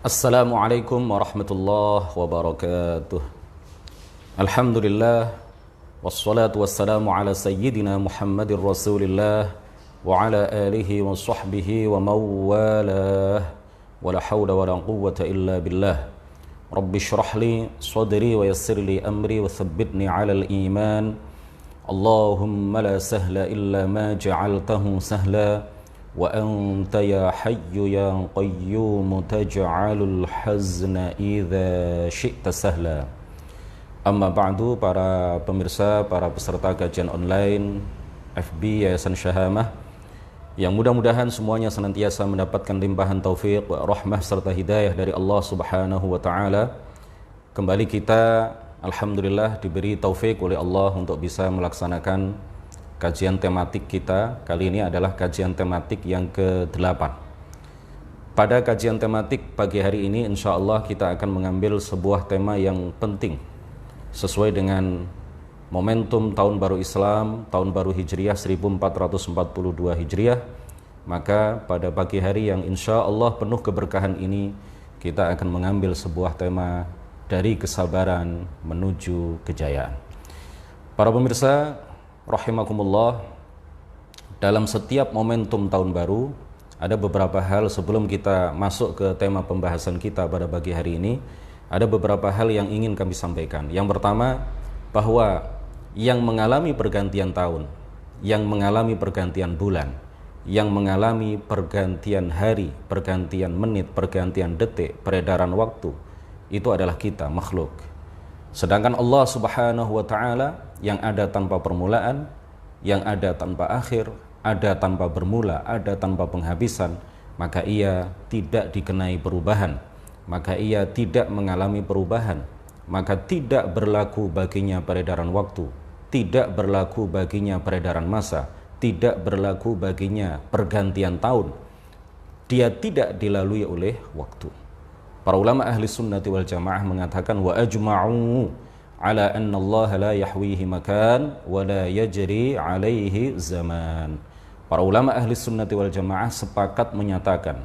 Assalamualaikum warahmatullahi wabarakatuh. Alhamdulillah wassalatu wassalamu ala sayyidina Muhammadir Rasulillah wa ala alihi wa sahbihi wa mawalah wa la hawla wa la quwwata illa billah. Rabbi shrah li sadri wa yassir li amri wa thabbitni ala al-iman. Allahumma la sahla illa ma ja'altahu sahla wa anta ya hayyu ya qayyum taj'alul hazna idza syi'ta sahla. Amma ba'du, para pemirsa, para peserta kajian online FB Yayasan Syahamah yang mudah-mudahan semuanya senantiasa mendapatkan limpahan taufik, rahmah serta hidayah dari Allah Subhanahu wa taala. Kembali kita alhamdulillah diberi taufik oleh Allah untuk bisa melaksanakan kajian tematik kita. Kali ini adalah kajian tematik yang ke-8. Pada kajian tematik pagi hari ini insya Allah kita akan mengambil sebuah tema yang penting sesuai dengan momentum tahun baru Islam, tahun baru Hijriah 1442 Hijriah. Maka pada pagi hari yang insya Allah penuh keberkahan ini kita akan mengambil sebuah tema dari kesabaran menuju kejayaan. Para pemirsa rahimakumullah, dalam setiap momentum tahun baru ada beberapa hal. Sebelum kita masuk ke tema pembahasan kita pada pagi hari ini, ada beberapa hal yang ingin kami sampaikan. Yang pertama, bahwa yang mengalami pergantian tahun, yang mengalami pergantian bulan, yang mengalami pergantian hari, pergantian menit, pergantian detik, peredaran waktu, itu adalah kita, makhluk. Sedangkan Allah Subhanahu wa taala yang ada tanpa permulaan, yang ada tanpa akhir, ada tanpa bermula, ada tanpa penghabisan, maka ia tidak dikenai perubahan, maka ia tidak mengalami perubahan, maka tidak berlaku baginya peredaran waktu, tidak berlaku baginya peredaran masa, tidak berlaku baginya pergantian tahun. Dia tidak dilalui oleh waktu. Para ulama ahli sunnati wal jamaah mengatakan wa ajma'u ala anna Allah la yahwihi makan wa la yajri alaihi zaman. Para ulama ahli sunnati wal jamaah sepakat menyatakan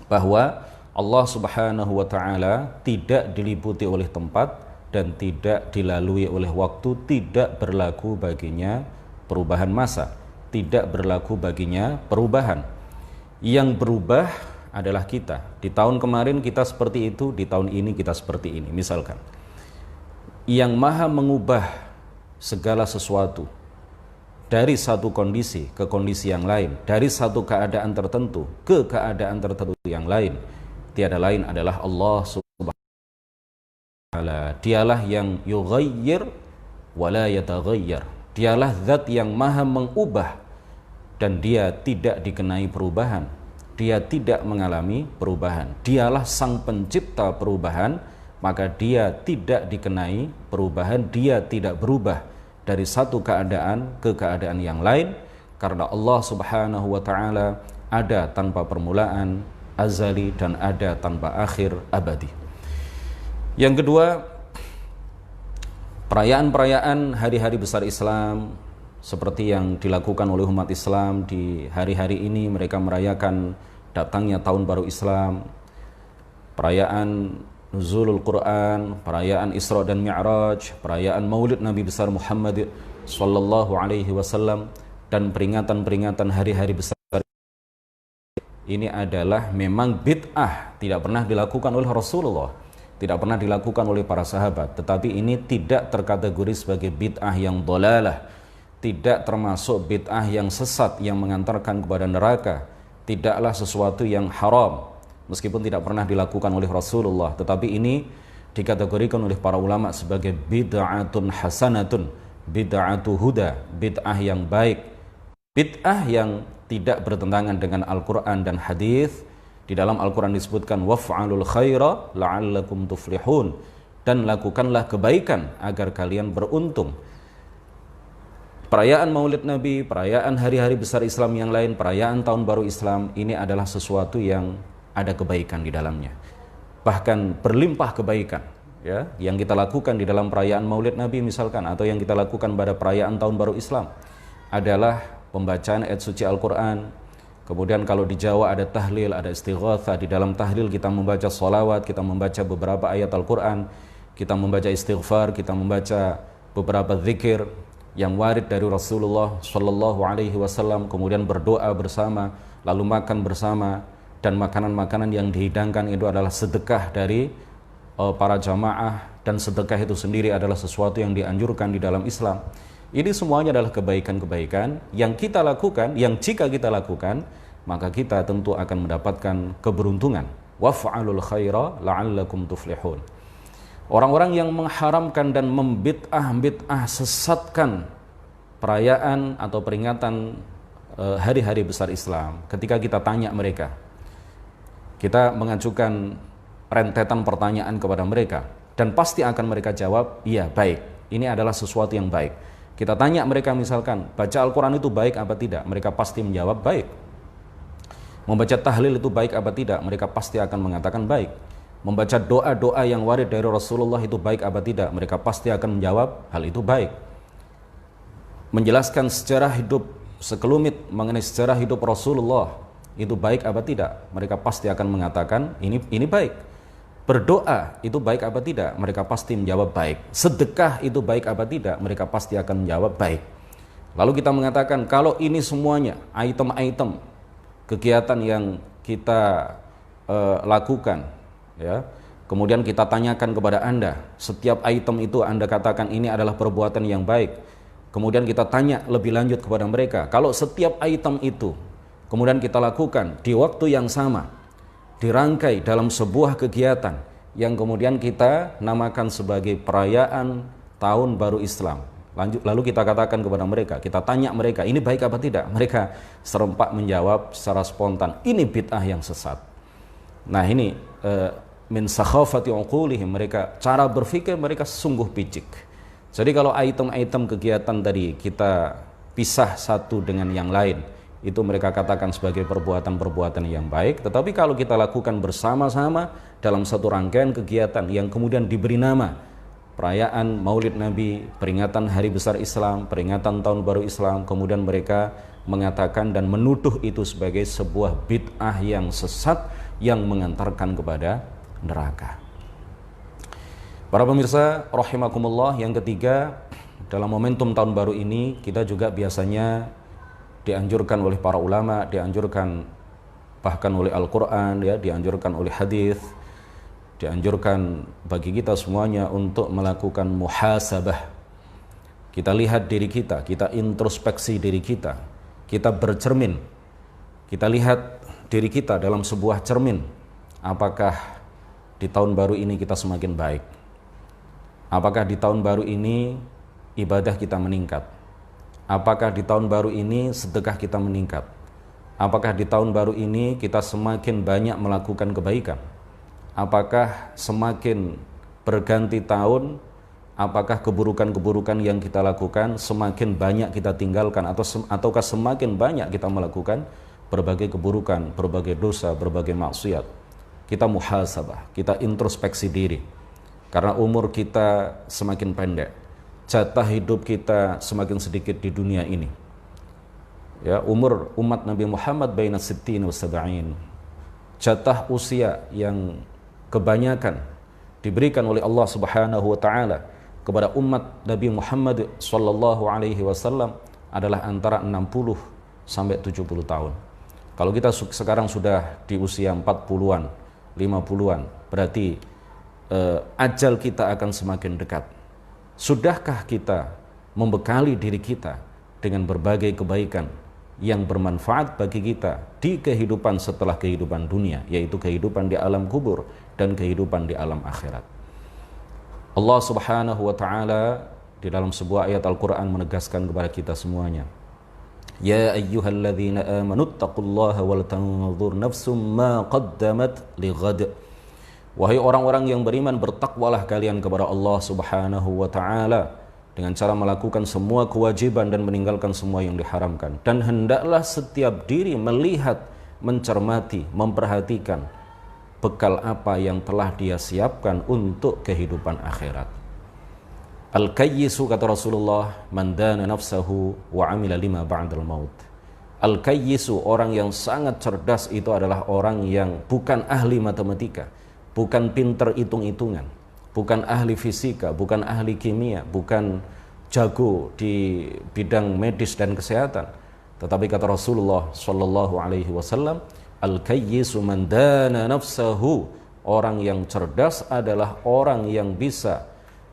bahwa Allah Subhanahu wa taala tidak diliputi oleh tempat dan tidak dilalui oleh waktu, tidak berlaku baginya perubahan masa, tidak berlaku baginya perubahan. Yang berubah adalah kita. Di tahun kemarin kita seperti itu, di tahun ini kita seperti ini. Misalkan, yang maha mengubah segala sesuatu dari satu kondisi ke kondisi yang lain, dari satu keadaan tertentu ke keadaan tertentu yang lain, tiada lain adalah Allah Subhanahu wa taala. Dialah yang yughayyir wa la yataghayyar. Dialah zat yang maha mengubah dan dia tidak dikenai perubahan. Dia tidak mengalami perubahan. Dialah sang pencipta perubahan, maka dia tidak dikenai perubahan. Dia tidak berubah dari satu keadaan ke keadaan yang lain, karena Allah Subhanahu wa taala ada tanpa permulaan, azali, dan ada tanpa akhir, abadi. Yang kedua, perayaan-perayaan hari-hari besar Islam seperti yang dilakukan oleh umat Islam di hari-hari ini. Mereka merayakan datangnya tahun baru Islam, perayaan Nuzulul Quran, perayaan Isra dan Mi'raj, perayaan Maulid Nabi besar Muhammad sallallahu alaihi wasallam, dan peringatan-peringatan hari-hari besar ini adalah memang bid'ah, tidak pernah dilakukan oleh Rasulullah, tidak pernah dilakukan oleh para sahabat. Tetapi ini tidak terkategori sebagai bid'ah yang dhalalah, tidak termasuk bid'ah yang sesat yang mengantarkan kepada neraka, tidaklah sesuatu yang haram meskipun tidak pernah dilakukan oleh Rasulullah. Tetapi ini dikategorikan oleh para ulama sebagai bid'atun hasanatun, bid'atu huda, bid'ah yang baik, bid'ah yang tidak bertentangan dengan Al-Quran dan hadis. Di dalam Al-Quran disebutkan waf'alul khaira la'allakum tuflihun, dan lakukanlah kebaikan agar kalian beruntung. Perayaan Maulid Nabi, perayaan hari-hari besar Islam yang lain, perayaan tahun baru Islam, ini adalah sesuatu yang ada kebaikan di dalamnya, bahkan berlimpah kebaikan, ya, yang kita lakukan di dalam perayaan Maulid Nabi misalkan, atau yang kita lakukan pada perayaan tahun baru Islam adalah pembacaan ayat suci Al-Quran, Kemudian kalau di Jawa ada tahlil, ada istighatsah. Di dalam tahlil kita membaca sholawat, kita membaca beberapa ayat Al-Quran, kita membaca istighfar, kita membaca beberapa zikir yang warid dari Rasulullah Shallallahu Alaihi Wasallam. Kemudian berdoa bersama, lalu makan bersama, dan makanan-makanan yang dihidangkan itu adalah sedekah dari para jamaah, dan sedekah itu sendiri adalah sesuatu yang dianjurkan di dalam Islam. Ini semuanya adalah kebaikan-kebaikan yang kita lakukan, yang jika kita lakukan, maka kita tentu akan mendapatkan keberuntungan. Waf'alul khaira la'allakum tuflihun. Orang-orang yang mengharamkan dan membid'ah sesatkan perayaan atau peringatan hari-hari besar Islam, ketika kita tanya mereka, kita mengajukan rentetan pertanyaan kepada mereka, dan pasti akan mereka jawab, iya baik, ini adalah sesuatu yang baik. Kita tanya mereka misalkan, baca Al-Quran itu baik apa tidak? Mereka pasti menjawab baik. Membaca tahlil itu baik apa tidak? Mereka pasti akan mengatakan baik. Membaca doa-doa yang warid dari Rasulullah itu baik apa tidak? Mereka pasti akan menjawab hal itu baik. Menjelaskan sejarah hidup sekelumit mengenai sejarah hidup Rasulullah itu baik apa tidak? Mereka pasti akan mengatakan ini baik. Berdoa itu baik apa tidak? Mereka pasti menjawab baik. Sedekah itu baik apa tidak? Mereka pasti akan menjawab baik. Lalu kita mengatakan, kalau ini semuanya item-item kegiatan yang kita lakukan, ya, kemudian kita tanyakan kepada Anda, setiap item itu Anda katakan ini adalah perbuatan yang baik. Kemudian kita tanya lebih lanjut kepada mereka, kalau setiap item itu kemudian kita lakukan di waktu yang sama, dirangkai dalam sebuah kegiatan yang kemudian kita namakan sebagai perayaan tahun baru Islam. Lalu kita katakan kepada mereka, kita tanya mereka, ini baik apa tidak? Mereka serempak menjawab secara spontan, ini bid'ah yang sesat. Nah ini min sakhafati uqulihim, mereka cara berpikir mereka sungguh picik. Jadi kalau item-item kegiatan tadi kita pisah satu dengan yang lain, itu mereka katakan sebagai perbuatan-perbuatan yang baik. Tetapi kalau kita lakukan bersama-sama dalam satu rangkaian kegiatan yang kemudian diberi nama perayaan Maulid Nabi, peringatan Hari Besar Islam, peringatan Tahun Baru Islam, kemudian mereka mengatakan dan menuduh itu sebagai sebuah bid'ah yang sesat yang mengantarkan kepada neraka. Para pemirsa rahimakumullah, yang ketiga, dalam momentum Tahun Baru ini kita juga biasanya dianjurkan oleh para ulama, dianjurkan bahkan oleh Al-Quran, ya, dianjurkan oleh hadis, dianjurkan bagi kita semuanya untuk melakukan muhasabah. Kita lihat diri kita introspeksi diri kita bercermin, kita lihat diri kita dalam sebuah cermin. Apakah di tahun baru ini kita semakin baik? Apakah di tahun baru ini ibadah kita meningkat? Apakah di tahun baru ini sedekah kita meningkat? Apakah di tahun baru ini kita semakin banyak melakukan kebaikan? Apakah semakin berganti tahun, apakah keburukan-keburukan yang kita lakukan semakin banyak kita tinggalkan, ataukah semakin banyak kita melakukan berbagai keburukan, berbagai dosa, berbagai maksiat? Kita muhasabah, kita introspeksi diri. Karena umur kita semakin pendek, jatah hidup kita semakin sedikit di dunia ini. Ya, umur umat Nabi Muhammad baina sittin wa sab'in. Jatah usia yang kebanyakan diberikan oleh Allah Subhanahu wa taala kepada umat Nabi Muhammad sallallahu alaihi wasallam adalah antara 60 sampai 70 tahun. Kalau kita sekarang sudah di usia 40-an, 50-an, berarti ajal kita akan semakin dekat. Sudahkah kita membekali diri kita dengan berbagai kebaikan yang bermanfaat bagi kita di kehidupan setelah kehidupan dunia, yaitu kehidupan di alam kubur dan kehidupan di alam akhirat? Allah Subhanahu wa taala di dalam sebuah ayat Al-Qur'an menegaskan kepada kita semuanya, ya ayyuhalladzina amanu taqullaha wal tanzur nafsum ma qaddamat lighad. Wahai orang-orang yang beriman, bertakwalah kalian kepada Allah Subhanahu wa taala dengan cara melakukan semua kewajiban dan meninggalkan semua yang diharamkan. Dan hendaklah setiap diri melihat, mencermati, memperhatikan bekal apa yang telah dia siapkan untuk kehidupan akhirat. Al-kayyisu, kata Rasulullah, man dana nafsahu wa amila lima ba'dal maut. Al-kayyisu, orang yang sangat cerdas itu adalah orang yang bukan ahli matematika, bukan pinter hitung-hitungan, bukan ahli fisika, bukan ahli kimia, bukan jago di bidang medis dan kesehatan. Tetapi kata Rasulullah sallallahu alaihi wasallam, al-kayyisu man dana nafsahu, orang yang cerdas adalah orang yang bisa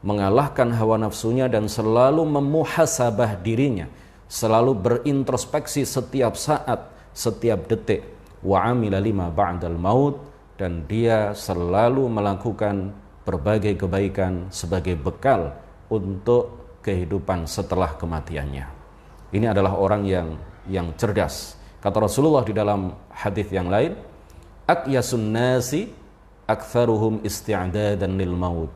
mengalahkan hawa nafsunya dan selalu memuhasabah dirinya, selalu berintrospeksi setiap saat, setiap detik. Wa amila lima ba'dal maut, dan dia selalu melakukan berbagai kebaikan sebagai bekal untuk kehidupan setelah kematiannya. Ini adalah orang yang cerdas. Kata Rasulullah di dalam hadis yang lain, aqyasun nasi aktsaruhum isti'dadan lil maut.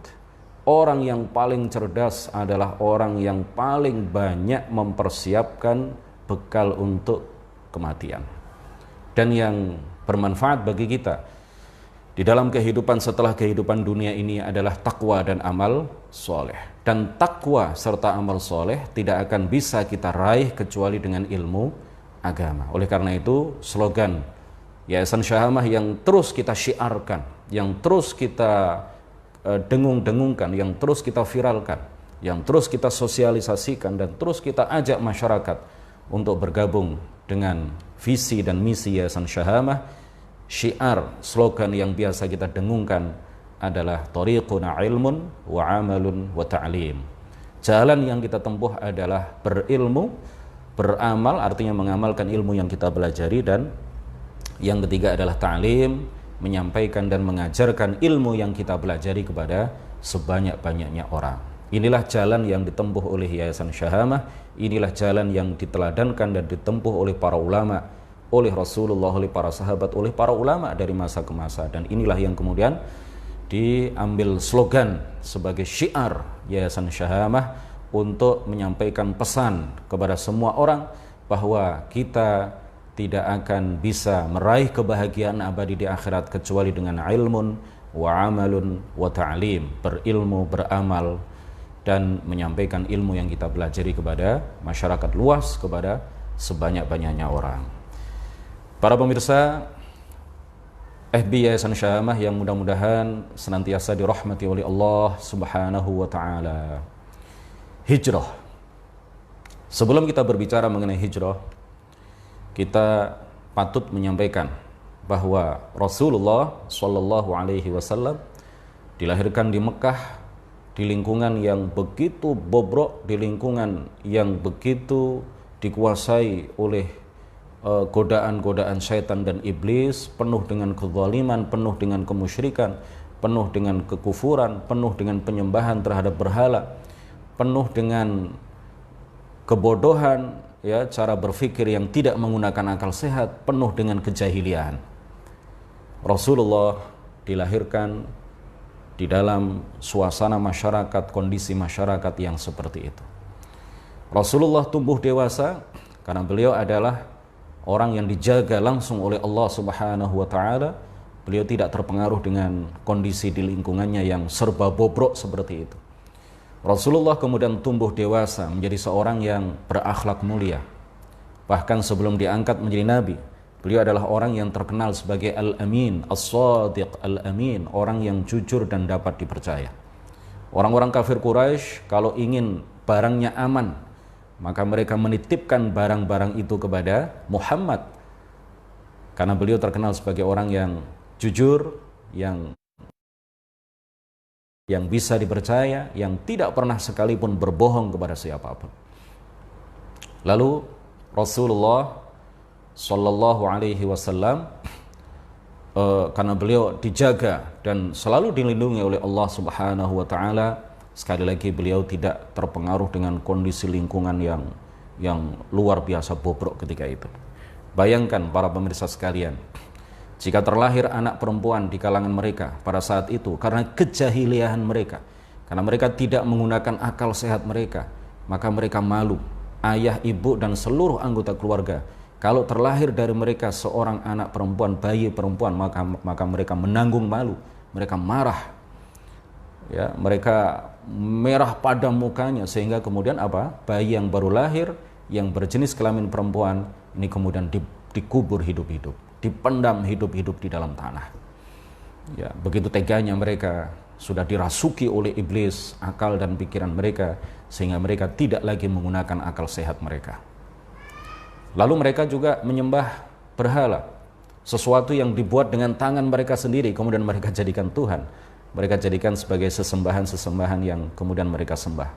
Orang yang paling cerdas adalah orang yang paling banyak mempersiapkan bekal untuk kematian. Dan yang bermanfaat bagi kita di dalam kehidupan setelah kehidupan dunia ini adalah takwa dan amal soleh. Dan takwa serta amal soleh tidak akan bisa kita raih kecuali dengan ilmu agama. Oleh karena itu, slogan Yayasan Syahamah yang terus kita syiarkan, yang terus kita dengung-dengungkan, yang terus kita viralkan, yang terus kita sosialisasikan, dan terus kita ajak masyarakat untuk bergabung dengan visi dan misi Yayasan Syahamah. Syiar, slogan yang biasa kita dengungkan adalah thariquna ilmun wa amalun wa ta'lim. Jalan yang kita tempuh adalah berilmu, beramal, artinya mengamalkan ilmu yang kita pelajari, dan yang ketiga adalah ta'lim, menyampaikan dan mengajarkan ilmu yang kita pelajari kepada sebanyak-banyaknya orang. Inilah jalan yang ditempuh oleh Yayasan Syahamah, inilah jalan yang diteladankan dan ditempuh oleh para ulama, oleh Rasulullah, oleh para sahabat, oleh para ulama dari masa ke masa. Dan inilah yang kemudian diambil slogan sebagai syiar Yayasan Syahamah untuk menyampaikan pesan kepada semua orang bahwa kita tidak akan bisa meraih kebahagiaan abadi di akhirat kecuali dengan ilmun wa amalun wa ta'lim, berilmu, beramal, dan menyampaikan ilmu yang kita pelajari kepada masyarakat luas, kepada sebanyak-banyaknya orang. Para pemirsa FB Yayasan Syahamah yang mudah-mudahan senantiasa dirahmati oleh Allah Subhanahu wa taala. Hijrah. Sebelum kita berbicara mengenai hijrah, kita patut menyampaikan bahwa Rasulullah Shallallahu Alaihi Wasallam dilahirkan di Mekah, di lingkungan yang begitu bobrok, di lingkungan yang begitu dikuasai oleh godaan-godaan syaitan dan iblis, penuh dengan kezaliman, penuh dengan kemusyrikan, penuh dengan kekufuran, penuh dengan penyembahan terhadap berhala, penuh dengan kebodohan, ya, cara berpikir yang tidak menggunakan akal sehat, penuh dengan kejahilian. Rasulullah dilahirkan di dalam suasana masyarakat, kondisi masyarakat yang seperti itu. Rasulullah tumbuh dewasa karena beliau adalah orang yang dijaga langsung oleh Allah Subhanahu wa taala. Beliau tidak terpengaruh dengan kondisi di lingkungannya yang serba bobrok seperti itu. Rasulullah kemudian tumbuh dewasa menjadi seorang yang berakhlak mulia. Bahkan sebelum diangkat menjadi nabi, beliau adalah orang yang terkenal sebagai al-amin, as-sadiq, al-amin, orang yang jujur dan dapat dipercaya. Orang-orang kafir Quraisy kalau ingin barangnya aman, maka mereka menitipkan barang-barang itu kepada Muhammad. Karena beliau terkenal sebagai orang yang jujur, yang bisa dipercaya, yang tidak pernah sekalipun berbohong kepada siapapun. Lalu Rasulullah Sallallahu Alaihi Wasallam karena beliau dijaga dan selalu dilindungi oleh Allah Subhanahu Wa Taala, sekali lagi beliau tidak terpengaruh dengan kondisi lingkungan yang luar biasa bobrok ketika itu. Bayangkan para pemirsa sekalian, jika terlahir anak perempuan di kalangan mereka pada saat itu, karena kejahilian mereka, karena mereka tidak menggunakan akal sehat mereka, maka mereka malu. Ayah, ibu, dan seluruh anggota keluarga, kalau terlahir dari mereka seorang anak perempuan, bayi perempuan, maka mereka menanggung malu, mereka marah, ya, mereka merah pada mukanya, sehingga kemudian apa? Bayi yang baru lahir, yang berjenis kelamin perempuan, ini kemudian dikubur hidup-hidup, dipendam hidup-hidup di dalam tanah. Ya, begitu teganya mereka, sudah dirasuki oleh iblis akal dan pikiran mereka, sehingga mereka tidak lagi menggunakan akal sehat mereka. Lalu mereka juga menyembah berhala, sesuatu yang dibuat dengan tangan mereka sendiri, kemudian mereka jadikan Tuhan. Mereka jadikan sebagai sesembahan-sesembahan yang kemudian mereka sembah.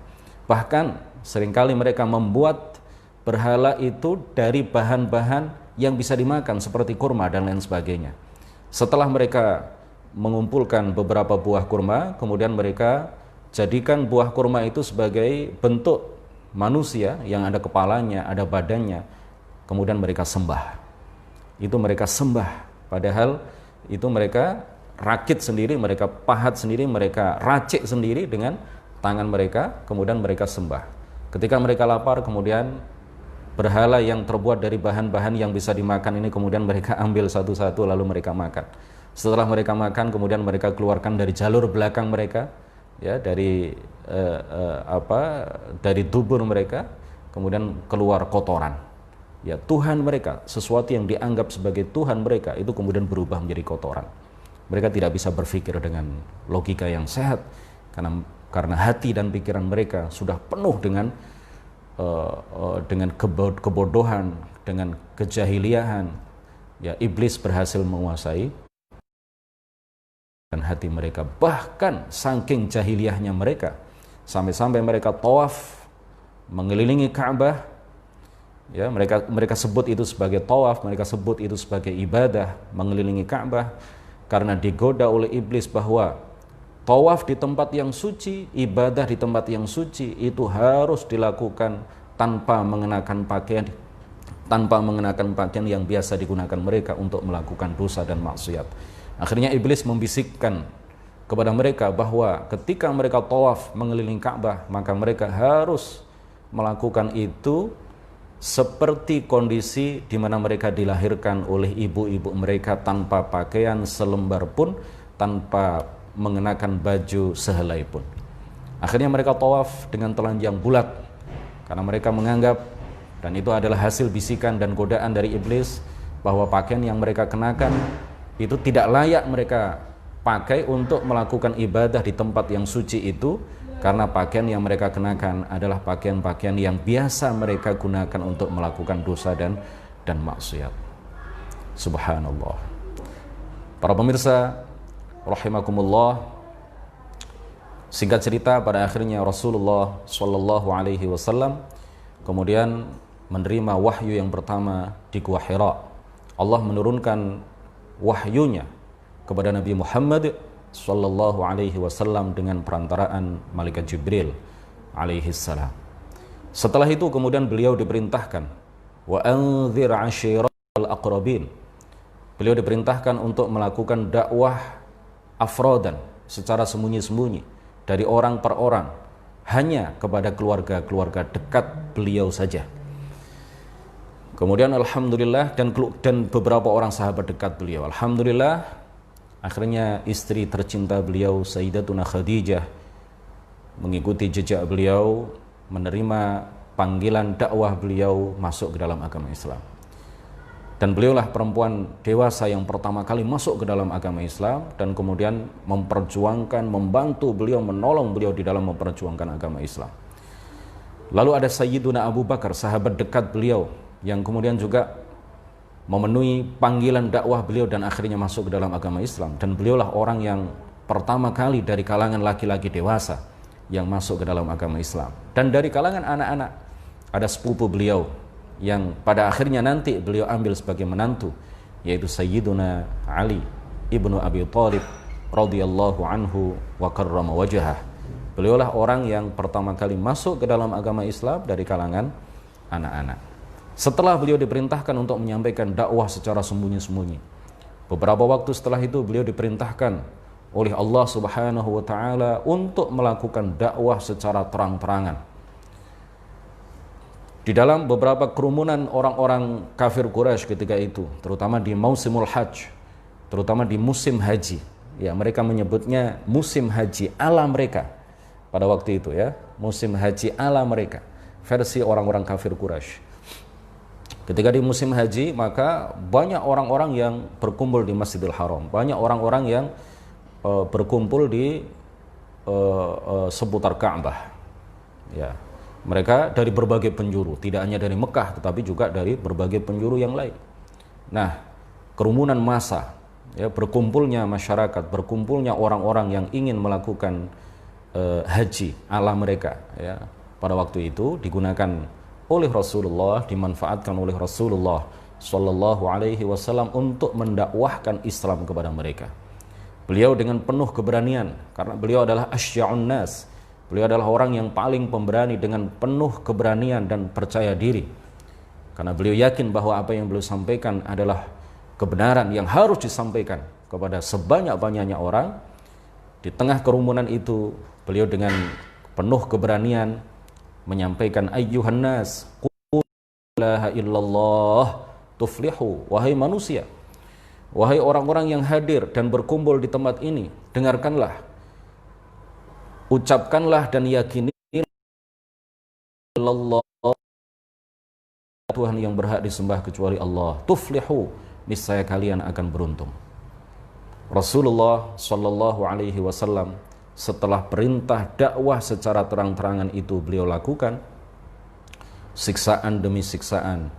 Bahkan seringkali mereka membuat berhala itu dari bahan-bahan yang bisa dimakan seperti kurma dan lain sebagainya. Setelah mereka mengumpulkan beberapa buah kurma, kemudian mereka jadikan buah kurma itu sebagai bentuk manusia yang ada kepalanya, ada badannya, kemudian mereka sembah. Itu mereka sembah, padahal itu mereka rakit sendiri, mereka pahat sendiri, mereka racik sendiri dengan tangan mereka, kemudian mereka sembah. Ketika mereka lapar, kemudian berhala yang terbuat dari bahan-bahan yang bisa dimakan ini kemudian mereka ambil satu-satu lalu mereka makan. Setelah mereka makan, kemudian mereka keluarkan dari jalur belakang mereka, ya, dari dari dubur mereka, kemudian keluar kotoran. Ya, Tuhan mereka, sesuatu yang dianggap sebagai Tuhan mereka itu kemudian berubah menjadi kotoran. Mereka tidak bisa berpikir dengan logika yang sehat karena hati dan pikiran mereka sudah penuh dengan kebodohan, dengan kejahiliahan. Ya, iblis berhasil menguasai dan hati mereka. Bahkan saking jahiliyahnya mereka, sampai-sampai mereka tawaf mengelilingi Ka'bah. Ya, mereka sebut itu sebagai tawaf, mereka sebut itu sebagai ibadah, mengelilingi Ka'bah, karena digoda oleh iblis bahwa tawaf di tempat yang suci, ibadah di tempat yang suci itu harus dilakukan tanpa mengenakan pakaian yang biasa digunakan mereka untuk melakukan dosa dan maksiat. Akhirnya iblis membisikkan kepada mereka bahwa ketika mereka tawaf mengelilingi Ka'bah, maka mereka harus melakukan itu seperti kondisi di mana mereka dilahirkan oleh ibu-ibu mereka, tanpa pakaian selembar pun, tanpa mengenakan baju sehelai pun. Akhirnya mereka tawaf dengan telanjang bulat karena mereka menganggap, dan itu adalah hasil bisikan dan godaan dari iblis, bahwa pakaian yang mereka kenakan itu tidak layak mereka pakai untuk melakukan ibadah di tempat yang suci itu, karena pakaian yang mereka kenakan adalah pakaian-pakaian yang biasa mereka gunakan untuk melakukan dosa dan maksiat. Subhanallah. Para pemirsa rahimakumullah, singkat cerita, pada akhirnya Rasulullah Shallallahu Alaihi Wasallam kemudian menerima wahyu yang pertama di Gua Hira. Allah menurunkan wahyunya kepada Nabi Muhammad Sallallahu Alaihi Wasallam dengan perantaraan malaikat Jibril alaihi salam. Setelah itu kemudian beliau diperintahkan wa anzir ashiratal aqrabin. Beliau diperintahkan untuk melakukan dakwah afrodan, secara sembunyi-sembunyi, dari orang per orang, hanya kepada keluarga-keluarga dekat beliau saja. Kemudian alhamdulillah, dan beberapa orang sahabat dekat beliau, alhamdulillah, akhirnya istri tercinta beliau Sayyidatuna Khadijah mengikuti jejak beliau, menerima panggilan dakwah beliau masuk ke dalam agama Islam. Dan beliaulah perempuan dewasa yang pertama kali masuk ke dalam agama Islam, dan kemudian memperjuangkan, membantu beliau, menolong beliau di dalam memperjuangkan agama Islam. Lalu ada Sayyiduna Abu Bakar, sahabat dekat beliau, yang kemudian juga memenuhi panggilan dakwah beliau dan akhirnya masuk ke dalam agama Islam. Dan beliaulah orang yang pertama kali dari kalangan laki-laki dewasa yang masuk ke dalam agama Islam. Dan dari kalangan anak-anak ada sepupu beliau yang pada akhirnya nanti beliau ambil sebagai menantu, yaitu Sayyiduna Ali ibnu Abi Thalib radhiyallahu anhu wa karrama wajhah. Beliaulah orang yang pertama kali masuk ke dalam agama Islam dari kalangan anak-anak. Setelah beliau diperintahkan untuk menyampaikan dakwah secara sembunyi-sembunyi, beberapa waktu setelah itu beliau diperintahkan oleh Allah Subhanahu wa taala untuk melakukan dakwah secara terang-terangan. Di dalam beberapa kerumunan orang-orang kafir Quraisy ketika itu, terutama di Mausimul Hajj, terutama di musim haji. Ya, mereka menyebutnya musim haji ala mereka pada waktu itu, ya, musim haji ala mereka, versi orang-orang kafir Quraisy. Ketika di musim haji, maka banyak orang-orang yang berkumpul di Masjidil Haram, banyak orang-orang yang berkumpul di seputar Ka'bah. Ya, mereka dari berbagai penjuru, tidak hanya dari Mekah, tetapi juga dari berbagai penjuru yang lain. Nah, kerumunan massa, ya, berkumpulnya masyarakat, berkumpulnya orang-orang yang ingin melakukan haji ala mereka, ya, pada waktu itu digunakan oleh Rasulullah, dimanfaatkan oleh Rasulullah Shallallahu Alaihi Wasallam untuk mendakwahkan Islam kepada mereka. Beliau dengan penuh keberanian, karena beliau adalah asya'un nas, beliau adalah orang yang paling pemberani, dengan penuh keberanian dan percaya diri, karena beliau yakin bahwa apa yang beliau sampaikan adalah kebenaran yang harus disampaikan kepada sebanyak-banyaknya orang. Di tengah kerumunan itu, beliau dengan penuh keberanian menyampaikan, ayyuhan nas, qul la ilaha illallah tuflihu, wahai manusia, wahai orang-orang yang hadir dan berkumpul di tempat ini, dengarkanlah, ucapkanlah dan yakini Allah, Tuhan yang berhak disembah kecuali Allah, tuflihu, niscaya kalian akan beruntung. Rasulullah Shallallahu Alaihi Wasallam setelah perintah dakwah secara terang-terangan itu beliau lakukan, siksaan demi siksaan,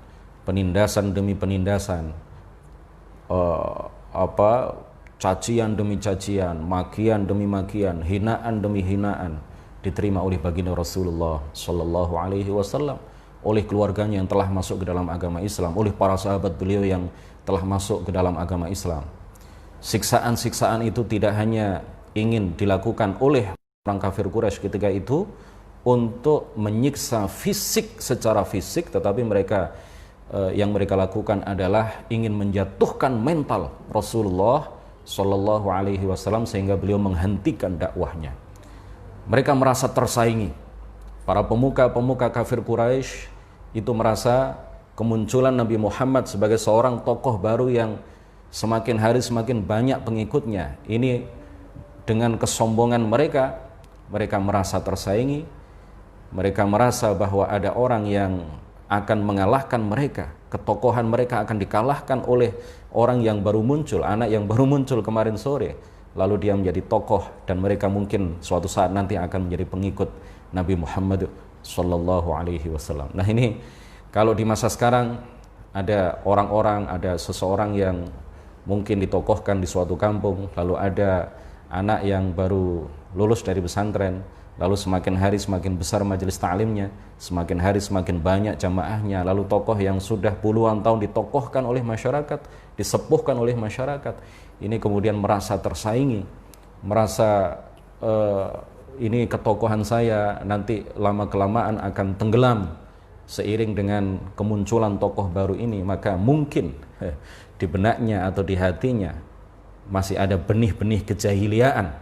penindasan demi penindasan, cacian demi cacian, makian demi makian, hinaan demi hinaan diterima oleh baginda Rasulullah Shallallahu Alaihi Wasallam, oleh keluarganya yang telah masuk ke dalam agama Islam, oleh para sahabat beliau yang telah masuk ke dalam agama Islam. Siksaan-siksaan itu tidak hanya ingin dilakukan oleh orang kafir Quraisy ketika itu untuk menyiksa fisik secara fisik, tetapi mereka yang mereka lakukan adalah ingin menjatuhkan mental Rasulullah Shallallahu Alaihi Wasallam sehingga beliau menghentikan dakwahnya. Mereka merasa tersaingi. Para pemuka-pemuka kafir Quraisy itu merasa kemunculan Nabi Muhammad sebagai seorang tokoh baru yang semakin hari semakin banyak pengikutnya. Ini dengan kesombongan mereka merasa tersaingi, mereka merasa bahwa ada orang yang akan mengalahkan mereka, ketokohan mereka akan dikalahkan oleh orang yang baru muncul, anak yang baru muncul kemarin sore, lalu dia menjadi tokoh dan mereka mungkin suatu saat nanti akan menjadi pengikut Nabi Muhammad Sallallahu Alaihi Wasallam. Nah, ini kalau di masa sekarang ada orang-orang, ada seseorang yang mungkin ditokohkan di suatu kampung, lalu ada anak yang baru lulus dari pesantren, lalu semakin hari semakin besar majelis ta'limnya, semakin hari semakin banyak jamaahnya, lalu tokoh yang sudah puluhan tahun ditokohkan oleh masyarakat, disepuhkan oleh masyarakat, ini kemudian merasa tersaingi, merasa ini ketokohan saya nanti lama-kelamaan akan tenggelam seiring dengan kemunculan tokoh baru ini, maka mungkin di benaknya atau di hatinya masih ada benih-benih kejahiliaan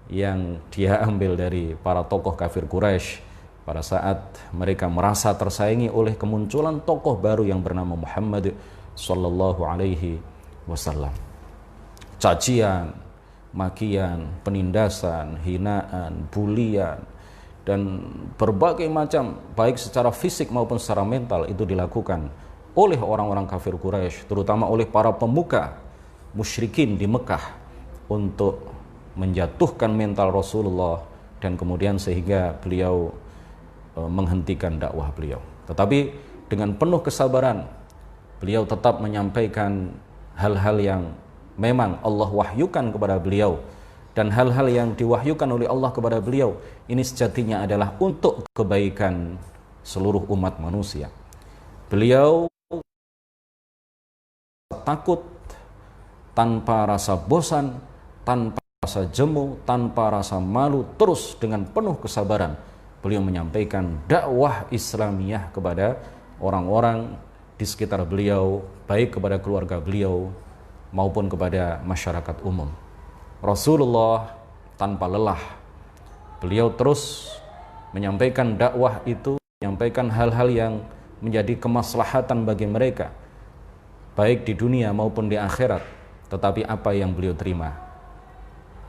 yang dia ambil dari para tokoh kafir Quraisy pada saat mereka merasa tersaingi oleh kemunculan tokoh baru yang bernama Muhammad Sallallahu Alaihi Wasallam. Cacian, makian, penindasan, hinaan, bulian, dan berbagai macam baik secara fisik maupun secara mental itu dilakukan oleh orang-orang kafir Quraisy, terutama oleh para pemuka musyrikin di Mekah untuk menjatuhkan mental Rasulullah dan kemudian sehingga beliau menghentikan dakwah beliau. Tetapi dengan penuh kesabaran beliau tetap menyampaikan hal-hal yang memang Allah wahyukan kepada beliau, dan hal-hal yang diwahyukan oleh Allah kepada beliau ini sejatinya adalah untuk kebaikan seluruh umat manusia. Beliau takut, tanpa rasa bosan, tanpa rasa jemu, tanpa rasa malu, terus dengan penuh kesabaran beliau menyampaikan dakwah Islamiyah kepada orang-orang di sekitar beliau, baik kepada keluarga beliau maupun kepada masyarakat umum. Rasulullah tanpa lelah, beliau terus menyampaikan dakwah itu, menyampaikan hal-hal yang menjadi kemaslahatan bagi mereka, baik di dunia maupun di akhirat. Tetapi apa yang beliau terima,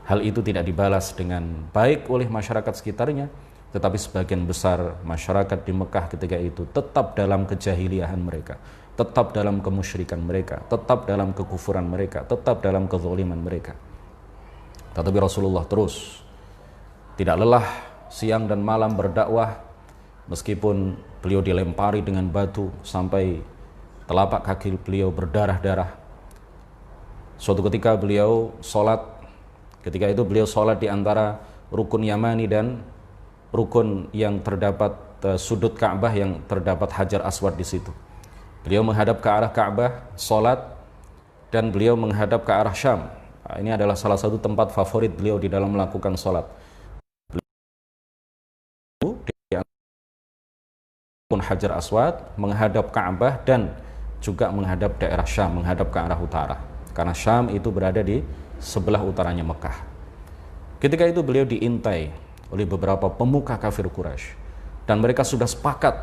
hal itu tidak dibalas dengan baik oleh masyarakat sekitarnya, tetapi sebagian besar masyarakat di Mekah ketika itu tetap dalam kejahiliahan mereka, tetap dalam kemusyrikan mereka, tetap dalam kekufuran mereka, tetap dalam kezaliman mereka. Tetapi Rasulullah terus tidak lelah siang dan malam berdakwah, meskipun beliau dilempari dengan batu sampai telapak kaki beliau berdarah-darah. Suatu ketika beliau sholat, ketika itu beliau sholat di antara rukun Yamani dan rukun yang terdapat sudut Ka'bah yang terdapat Hajar Aswad di situ. Beliau menghadap ke arah Ka'bah, sholat, dan beliau menghadap ke arah Syam. Nah, ini adalah salah satu tempat favorit beliau di dalam melakukan sholat. Pun Hajar Aswad, menghadap Ka'bah, dan juga menghadap daerah Syam, menghadap ke arah utara. Karena Syam itu berada di sebelah utaranya Mekah. Ketika itu beliau diintai oleh beberapa pemuka kafir Quraisy, dan mereka sudah sepakat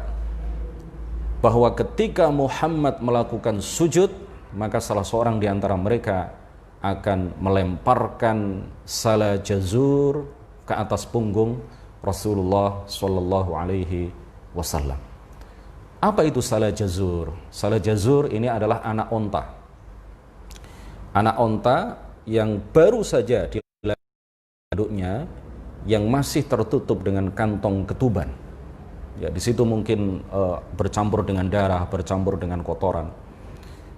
bahwa ketika Muhammad melakukan sujud, maka salah seorang di antara mereka akan melemparkan sala jazur ke atas punggung Rasulullah Shallallahu Alaihi Wasallam. Apa itu sala jazur? Sala jazur ini adalah anak onta. Anak onta yang baru saja diladuknya, yang masih tertutup dengan kantong ketuban. Ya, di situ mungkin bercampur dengan darah, bercampur dengan kotoran.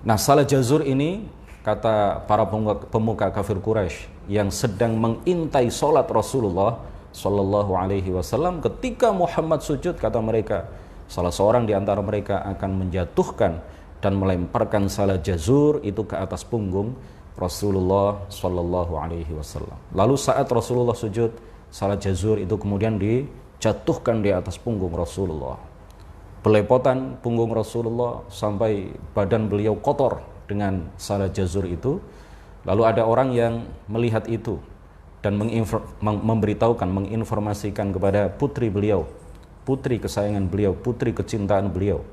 Nah, sala jazur ini, kata para pemuka kafir Quraisy yang sedang mengintai sholat Rasulullah Shallallahu Alaihi Wasallam, ketika Muhammad sujud, kata mereka, salah seorang di antara mereka akan menjatuhkan dan melemparkan sala jazur itu ke atas punggung Rasulullah Shallallahu Alaihi Wasallam. Lalu saat Rasulullah sujud, sala jazur itu kemudian dijatuhkan di atas punggung Rasulullah. Belepotan punggung Rasulullah sampai badan beliau kotor dengan sala jazur itu. Lalu ada orang yang melihat itu dan memberitahukan, menginformasikan kepada putri beliau, putri kesayangan beliau, putri kecintaan beliau,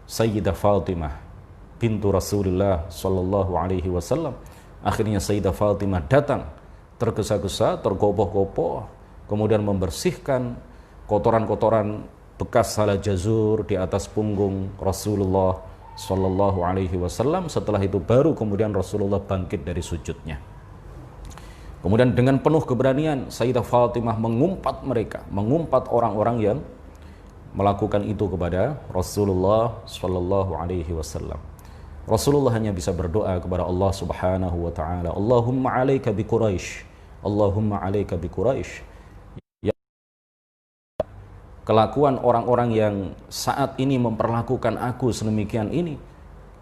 Sayyidah Fatimah bintu Rasulullah Sallallahu Alaihi Wasallam. Akhirnya Sayyidah Fatimah datang tergesa-gesa, tergopoh-gopoh, kemudian membersihkan kotoran-kotoran bekas sala jazur di atas punggung Rasulullah Sallallahu Alaihi Wasallam. Setelah itu baru kemudian Rasulullah bangkit dari sujudnya. Kemudian dengan penuh keberanian Sayyidah Fatimah mengumpat mereka, mengumpat orang-orang yang melakukan itu kepada Rasulullah Sallallahu Alaihi Wasallam. Rasulullah hanya bisa berdoa kepada Allah Subhanahu wa taala, Allahumma 'alaika bi Quraisy, Allahumma 'alaika bi Quraisy. Ya, kelakuan orang-orang yang saat ini memperlakukan aku sedemikian ini,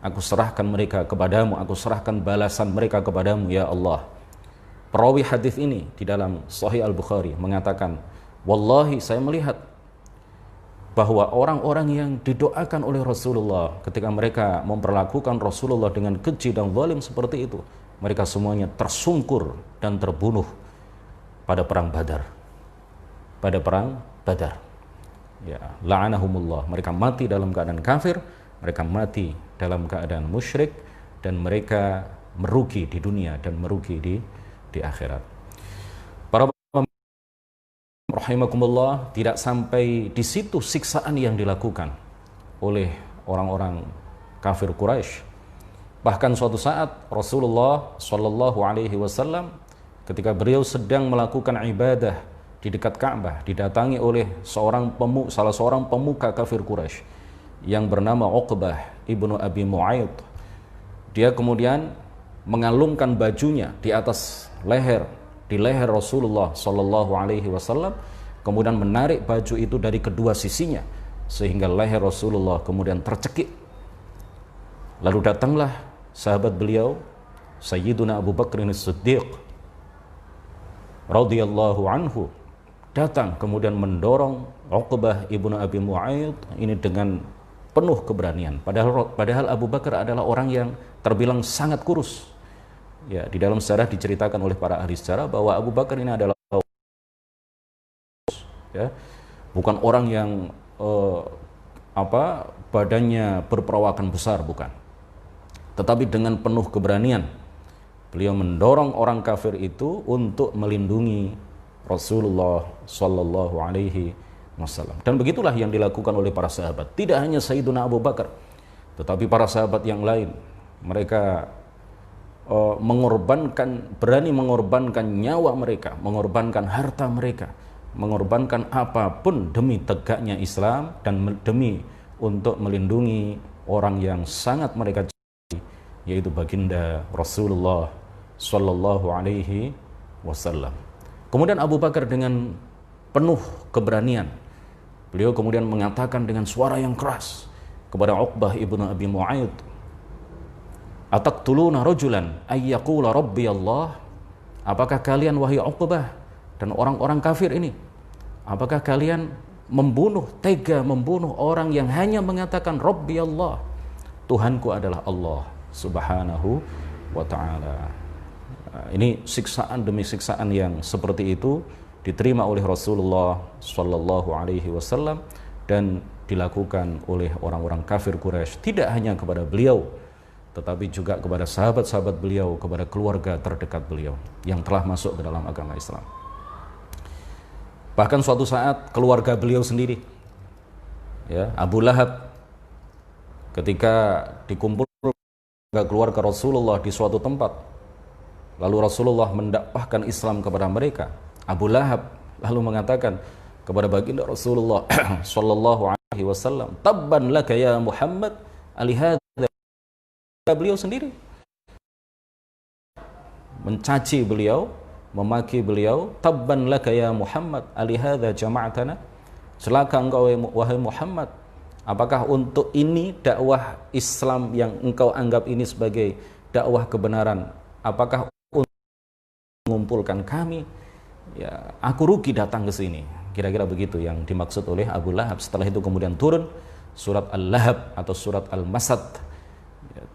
aku serahkan mereka kepadamu, aku serahkan balasan mereka kepadamu ya Allah. Perawi hadis ini di dalam Sahih Al-Bukhari mengatakan, wallahi saya melihat bahwa orang-orang yang didoakan oleh Rasulullah ketika mereka memperlakukan Rasulullah dengan keji dan zalim seperti itu, mereka semuanya tersungkur dan terbunuh pada perang Badar. Pada perang Badar. Ya, la'anahumullah. Mereka mati dalam keadaan kafir, mereka mati dalam keadaan musyrik, dan mereka merugi di dunia dan merugi di akhirat. Para rahimakumullah, tidak sampai di situ siksaan yang dilakukan oleh orang-orang kafir Quraisy. Bahkan suatu saat Rasulullah Shallallahu Alaihi Wasallam ketika beliau sedang melakukan ibadah di dekat Ka'bah, didatangi oleh salah seorang pemuka kafir Quraisy yang bernama Uqbah ibnu Abi Mu'ayth. Dia kemudian mengalungkan bajunya di atas leher, di leher Rasulullah Shallallahu Alaihi Wasallam, kemudian menarik baju itu dari kedua sisinya sehingga leher Rasulullah kemudian tercekik. Lalu datanglah sahabat beliau Sayyiduna Abu Bakr As-Siddiq radhiyallahu anhu, datang kemudian mendorong Uqbah ibnu Abi Mu'ayth ini dengan penuh keberanian. Padahal Abu Bakar adalah orang yang terbilang sangat kurus. Ya, di dalam sejarah diceritakan oleh para ahli sejarah bahwa Abu Bakar ini adalah bukan orang yang badannya berperawakan besar, bukan. Tetapi dengan penuh keberanian beliau mendorong orang kafir itu untuk melindungi Rasulullah Sallallahu Alaihi Wasallam. Dan begitulah yang dilakukan oleh para sahabat. Tidak hanya Sayyiduna Abu Bakar, Tetapi para sahabat yang lain, mereka berani mengorbankan nyawa mereka, mengorbankan harta mereka, mengorbankan apapun demi tegaknya Islam dan demi untuk melindungi orang yang sangat mereka cintai, yaitu baginda Rasulullah Sallallahu Alaihi Wasallam. Kemudian Abu Bakar dengan penuh keberanian, beliau kemudian mengatakan dengan suara yang keras kepada Uqbah ibnu Abi Mu'ayyid, "Ataqtuluna rajulan ay yaqula rabbi Allah?" Apakah kalian wahai Uqbah dan orang-orang kafir ini, apakah kalian tega membunuh orang yang hanya mengatakan Rabbi Allah, Tuhanku adalah Allah Subhanahu wa ta'ala. Ini siksaan demi siksaan yang seperti itu diterima oleh Rasulullah Sallallahu Alaihi Wasallam dan dilakukan oleh orang-orang kafir Quraisy, tidak hanya kepada beliau tetapi juga kepada sahabat-sahabat beliau, kepada keluarga terdekat beliau yang telah masuk ke dalam agama Islam. Bahkan suatu saat keluarga beliau sendiri, ya, Abu Lahab, ketika dikumpulkan keluarga Rasulullah di suatu tempat, lalu Rasulullah mendakwahkan Islam kepada mereka, Abu Lahab lalu mengatakan kepada baginda Rasulullah Sallallahu Alaihi Wasallam, "Tabban laka ya Muhammad alihadza." Beliau sendiri mencaci beliau, memaki beliau, "Tabban laka ya Muhammad alihadza jama'atana." Celaka engkau wahai Muhammad, apakah untuk ini dakwah Islam yang engkau anggap ini sebagai dakwah kebenaran, apakah untuk mengumpulkan kami? Ya, aku rugi datang ke sini. Kira-kira begitu yang dimaksud oleh Abu Lahab. Setelah itu kemudian turun surat Al-Lahab atau surat Al-Masad,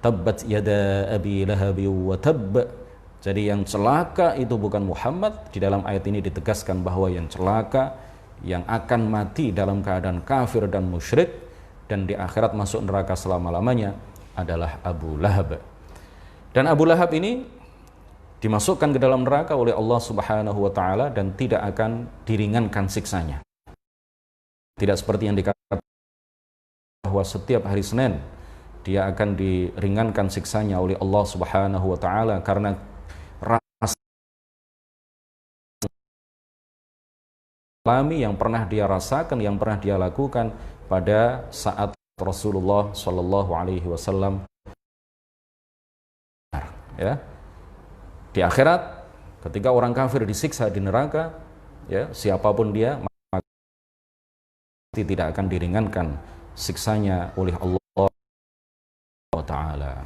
Tabbat yada abi lahabi wa tabb. Jadi yang celaka itu bukan Muhammad. Di dalam ayat ini ditegaskan bahwa yang celaka, yang akan mati dalam keadaan kafir dan musyrik dan di akhirat masuk neraka selama-lamanya adalah Abu Lahab. Dan Abu Lahab ini dimasukkan ke dalam neraka oleh Allah Subhanahu wa ta'ala dan tidak akan diringankan siksanya. Tidak seperti yang dikatakan bahwa setiap hari Senin dia akan diringankan siksanya oleh Allah Subhanahu wa ta'ala karena rasa alami yang pernah dia rasakan, yang pernah dia lakukan pada saat Rasulullah Sallallahu Alaihi Wasallam, ya. Di akhirat ketika orang kafir disiksa di neraka, ya, siapapun dia maka tidak akan diringankan siksanya oleh Allah Ta'ala.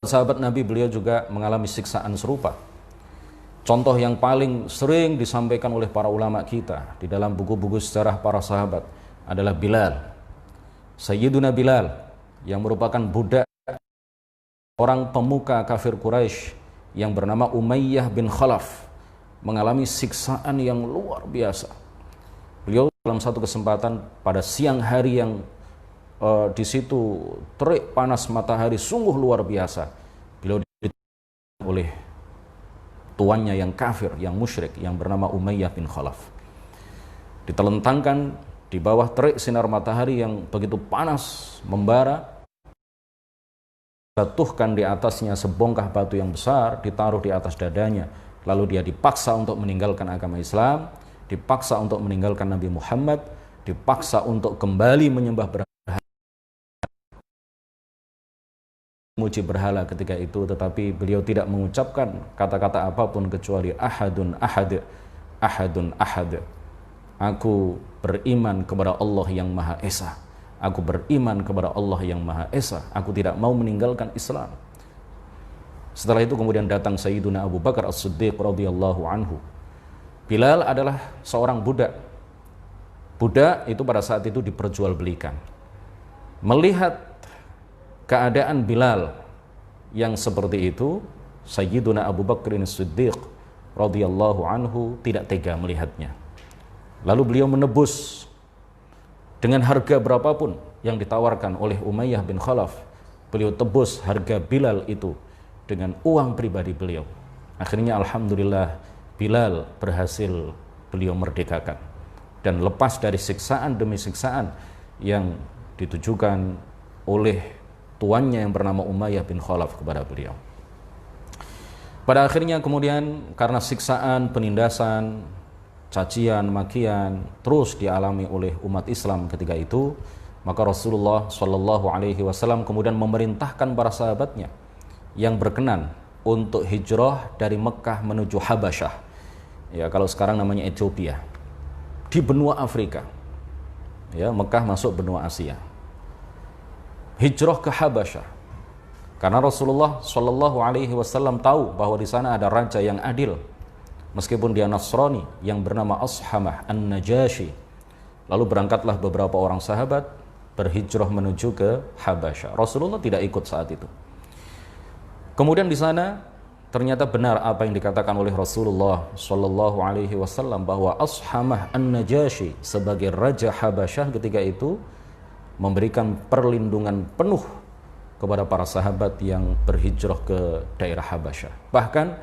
Sahabat Nabi beliau juga mengalami siksaan serupa. Contoh yang paling sering disampaikan oleh para ulama kita di dalam buku-buku sejarah para sahabat adalah Bilal. Sayyiduna Bilal yang merupakan budak orang pemuka kafir Quraisy yang bernama Umayyah bin Khalaf mengalami siksaan yang luar biasa. Beliau dalam satu kesempatan pada siang hari yang di situ terik panas matahari sungguh luar biasa, beliau ditangkap oleh tuannya yang kafir, yang musyrik, yang bernama Umayyah bin Khalaf. Ditelentangkan di bawah terik sinar matahari yang begitu panas membara, jatuhkan di atasnya sebongkah batu yang besar, ditaruh di atas dadanya, lalu dia dipaksa untuk meninggalkan agama Islam, dipaksa untuk meninggalkan Nabi Muhammad, dipaksa untuk kembali menyembah berhala, memuji berhala ketika itu, tetapi beliau tidak mengucapkan kata-kata apapun kecuali ahadun ahad, ahadun ahad. Aku beriman kepada Allah yang Maha Esa. Aku beriman kepada Allah yang Maha Esa. Aku tidak mau meninggalkan Islam. Setelah itu kemudian datang Sayyiduna Abu Bakar As-Siddiq radhiyallahu anhu. Bilal adalah seorang budak. Budak itu pada saat itu diperjualbelikan. Melihat keadaan Bilal yang seperti itu, Sayyiduna Abu Bakar As-Siddiq radhiyallahu anhu tidak tega melihatnya. Lalu beliau menebus dengan harga berapapun yang ditawarkan oleh Umayyah bin Khalaf. Beliau tebus harga Bilal itu dengan uang pribadi beliau. Akhirnya alhamdulillah Bilal berhasil beliau merdekakan dan lepas dari siksaan demi siksaan yang ditujukan oleh tuannya yang bernama Umayyah bin Khalaf kepada beliau. Pada akhirnya kemudian karena siksaan, penindasan, cacian, makian terus dialami oleh umat Islam ketika itu, maka Rasulullah Shallallahu Alaihi Wasallam kemudian memerintahkan para sahabatnya yang berkenan untuk hijrah dari Mekah menuju Habasyah, ya kalau sekarang namanya Ethiopia, di benua Afrika. Ya, Mekah masuk benua Asia. Hijrah ke Habasyah. Karena Rasulullah Shallallahu Alaihi Wasallam tahu bahwa di sana ada raja yang adil, meskipun dia Nasrani, yang bernama Ashamah An-Najashi. Lalu berangkatlah beberapa orang sahabat berhijrah menuju ke Habasyah. Rasulullah tidak ikut saat itu. Kemudian di sana ternyata benar apa yang dikatakan oleh Rasulullah Shallallahu Alaihi Wasallam bahwa Ashamah An-Najashi sebagai raja Habasyah ketika itu memberikan perlindungan penuh kepada para sahabat yang berhijrah ke daerah Habasyah. Bahkan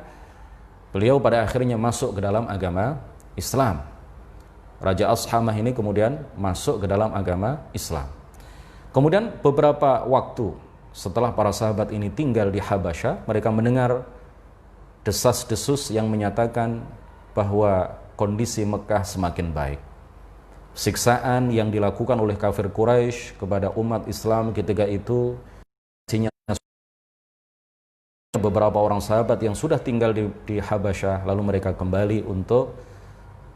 beliau pada akhirnya masuk ke dalam agama Islam. Raja Ashamah ini kemudian masuk ke dalam agama Islam. Kemudian beberapa waktu setelah para sahabat ini tinggal di Habasyah, mereka mendengar desas-desus yang menyatakan bahwa kondisi Mekah semakin baik. Siksaan yang dilakukan oleh kafir Quraisy kepada umat Islam ketika itu, beberapa orang sahabat yang sudah tinggal di Habasyah lalu mereka kembali untuk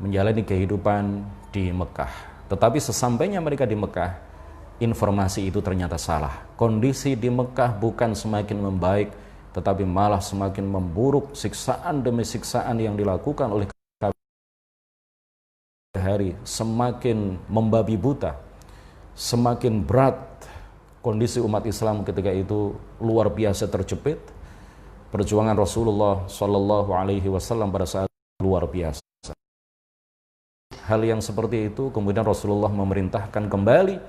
menjalani kehidupan di Mekah. Tetapi sesampainya mereka di Mekah, informasi itu ternyata salah. Kondisi di Mekah bukan semakin membaik, tetapi malah semakin memburuk. Siksaan demi siksaan yang dilakukan oleh hari semakin membabi buta, semakin berat. Kondisi umat Islam ketika itu luar biasa terjepit. Perjuangan Rasulullah Shallallahu Alaihi Wasallam pada saat luar biasa. Hal yang seperti itu kemudian Rasulullah memerintahkan kembali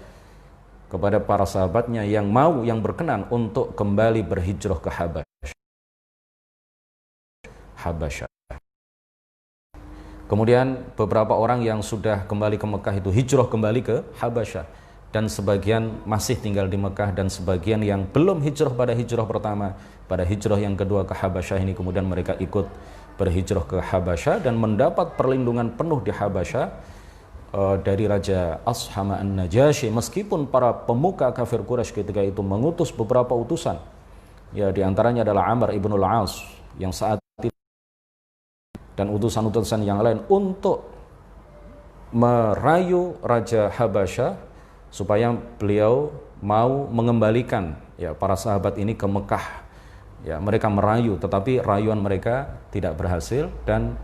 kepada para sahabatnya yang mau, yang berkenan untuk kembali berhijrah ke Habasyah. Kemudian beberapa orang yang sudah kembali ke Mekah itu hijrah kembali ke Habasyah, dan sebagian masih tinggal di Mekah, dan sebagian yang belum hijrah pada hijrah pertama, pada hijrah yang kedua ke Habasyah ini kemudian mereka ikut berhijrah ke Habasyah dan mendapat perlindungan penuh di Habasyah dari Raja Ashamah An-Najashi, meskipun para pemuka kafir Quraisy ketika itu mengutus beberapa utusan, ya diantaranya adalah Amr ibn al-As yang saat itu, dan utusan-utusan yang lain untuk merayu Raja Habasyah supaya beliau mau mengembalikan ya para sahabat ini ke Mekah. Ya, mereka merayu, tetapi rayuan mereka tidak berhasil, dan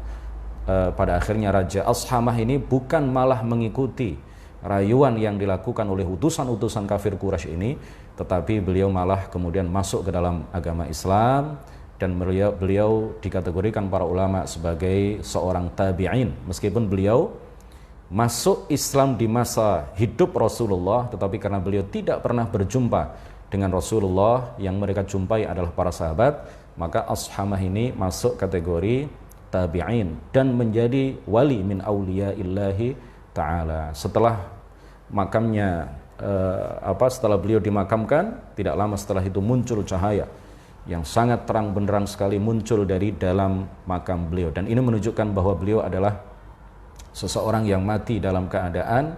pada akhirnya Raja Ashamah ini bukan malah mengikuti rayuan yang dilakukan oleh utusan-utusan kafir Quraisy ini, tetapi beliau malah kemudian masuk ke dalam agama Islam, dan beliau dikategorikan para ulama sebagai seorang tabi'in, meskipun beliau masuk Islam di masa hidup Rasulullah, tetapi karena beliau tidak pernah berjumpa dengan Rasulullah, yang mereka jumpai adalah para sahabat, maka Ashamah ini masuk kategori tabi'in dan menjadi wali min awliyaillahi ta'ala. Setelah makamnya setelah beliau dimakamkan, tidak lama setelah itu muncul cahaya yang sangat terang benderang sekali muncul dari dalam makam beliau, dan ini menunjukkan bahwa beliau adalah seseorang yang mati dalam keadaan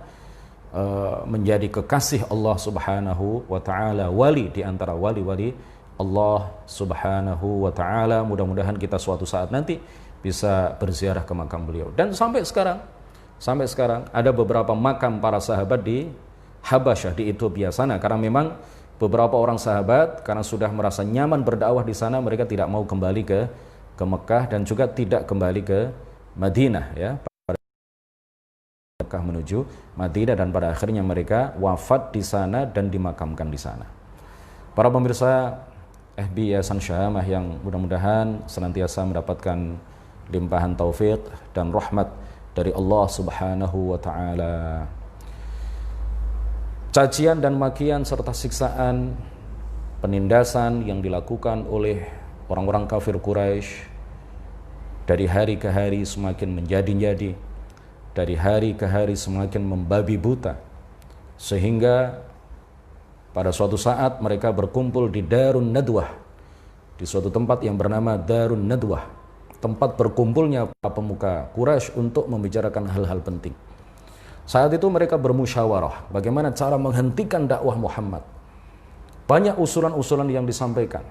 menjadi kekasih Allah Subhanahu wa ta'ala, wali di antara wali-wali Allah Subhanahu wa ta'ala. Mudah-mudahan kita suatu saat nanti bisa berziarah ke makam beliau. Dan sampai sekarang ada beberapa makam para sahabat di Habasyah, di Ethiopia sana, karena memang beberapa orang sahabat karena sudah merasa nyaman berdakwah di sana, mereka tidak mau kembali ke Mekah dan juga tidak kembali ke Madinah, ya, Mekah menuju Madinah, dan pada akhirnya mereka wafat di sana dan dimakamkan di sana. Para pemirsa FB Yayasan Syahamah yang mudah-mudahan senantiasa mendapatkan limpahan taufik dan rahmat dari Allah Subhanahu wa ta'ala. Cacian dan makian serta siksaan, penindasan yang dilakukan oleh orang-orang kafir Quraisy dari hari ke hari semakin menjadi-jadi, dari hari ke hari semakin membabi buta, sehingga Pada suatu saat mereka berkumpul di Darun Nadwah, di suatu tempat yang bernama Darun Nadwah, tempat berkumpulnya para pemuka Quraisy untuk membicarakan hal-hal penting. Saat itu mereka bermusyawarah bagaimana cara menghentikan dakwah Muhammad. Banyak usulan-usulan yang disampaikan,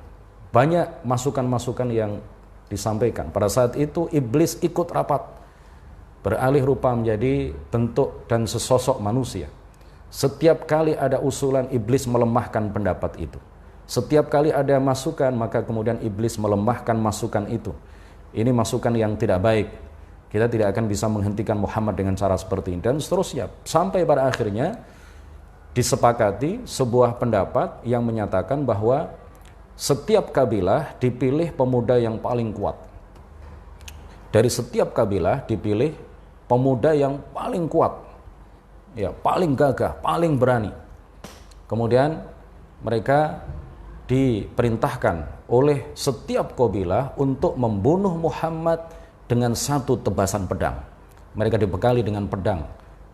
banyak masukan-masukan yang disampaikan. Pada saat itu iblis ikut rapat, beralih rupa menjadi bentuk dan sesosok manusia. Setiap kali ada usulan, iblis melemahkan pendapat itu. Setiap kali ada masukan, maka kemudian iblis melemahkan masukan itu. Ini masukan yang tidak baik. Kita tidak akan bisa menghentikan Muhammad dengan cara seperti ini, dan seterusnya. Sampai pada akhirnya disepakati sebuah pendapat yang menyatakan bahwa setiap kabilah dipilih pemuda yang paling kuat. Dari setiap kabilah dipilih pemuda yang paling kuat, ya, paling gagah, paling berani. Kemudian mereka diperintahkan oleh setiap kabilah untuk membunuh Muhammad dengan satu tebasan pedang. Mereka dibekali dengan pedang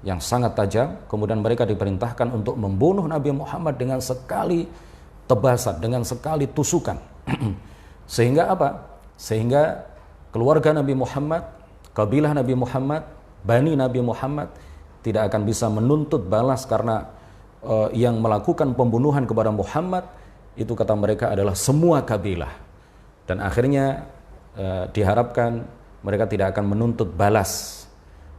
yang sangat tajam. Kemudian mereka diperintahkan untuk membunuh Nabi Muhammad dengan sekali tebasan, dengan sekali tusukan. Sehingga apa? Sehingga keluarga Nabi Muhammad, kabilah Nabi Muhammad, bani Nabi Muhammad tidak akan bisa menuntut balas karena yang melakukan pembunuhan kepada Muhammad itu, kata mereka, adalah semua kabilah. Dan akhirnya diharapkan mereka tidak akan menuntut balas.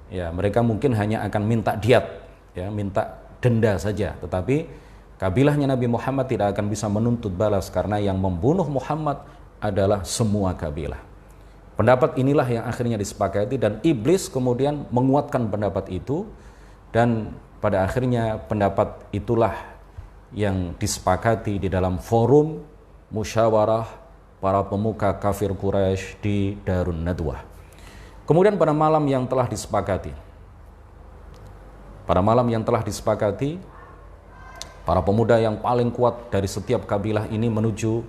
Ya, mereka mungkin hanya akan minta diat, ya, minta denda saja. Tetapi kabilahnya Nabi Muhammad tidak akan bisa menuntut balas karena yang membunuh Muhammad adalah semua kabilah. Pendapat inilah yang akhirnya disepakati, dan iblis kemudian menguatkan pendapat itu. Dan pada akhirnya pendapat itulah yang disepakati di dalam forum musyawarah para pemuka kafir Quraisy di Darun Nadwah. Kemudian pada malam yang telah disepakati, para pemuda yang paling kuat dari setiap kabilah ini menuju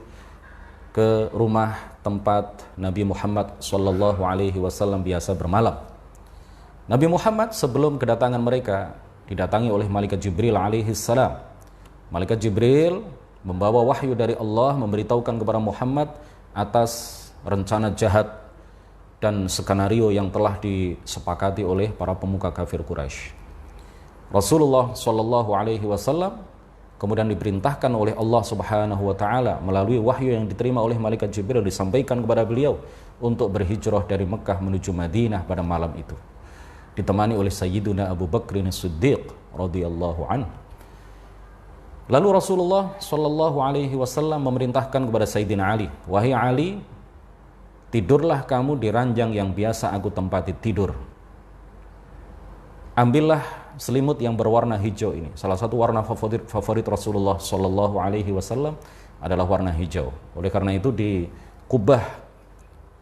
ke rumah tempat Nabi Muhammad SAW biasa bermalam. Nabi Muhammad sebelum kedatangan mereka didatangi oleh Malaikat Jibril alaihissalam. Malaikat Jibril membawa wahyu dari Allah, memberitahukan kepada Muhammad atas rencana jahat dan skenario yang telah disepakati oleh para pemuka kafir Quraisy. Rasulullah SAW kemudian diperintahkan oleh Allah Subhanahu wa taala melalui wahyu yang diterima oleh Malaikat Jibril, disampaikan kepada beliau untuk berhijrah dari Mekah menuju Madinah pada malam itu, ditemani oleh Sayyiduna Abu Bakr As-Siddiq radhiyallahu anhu. Lalu Rasulullah SAW memerintahkan kepada Sayyidina Ali, "Wahai Ali, tidurlah kamu di ranjang yang biasa aku tempati tidur. Ambillah selimut yang berwarna hijau ini." Salah satu warna favorit Rasulullah SAW adalah warna hijau. Oleh karena itu di kubah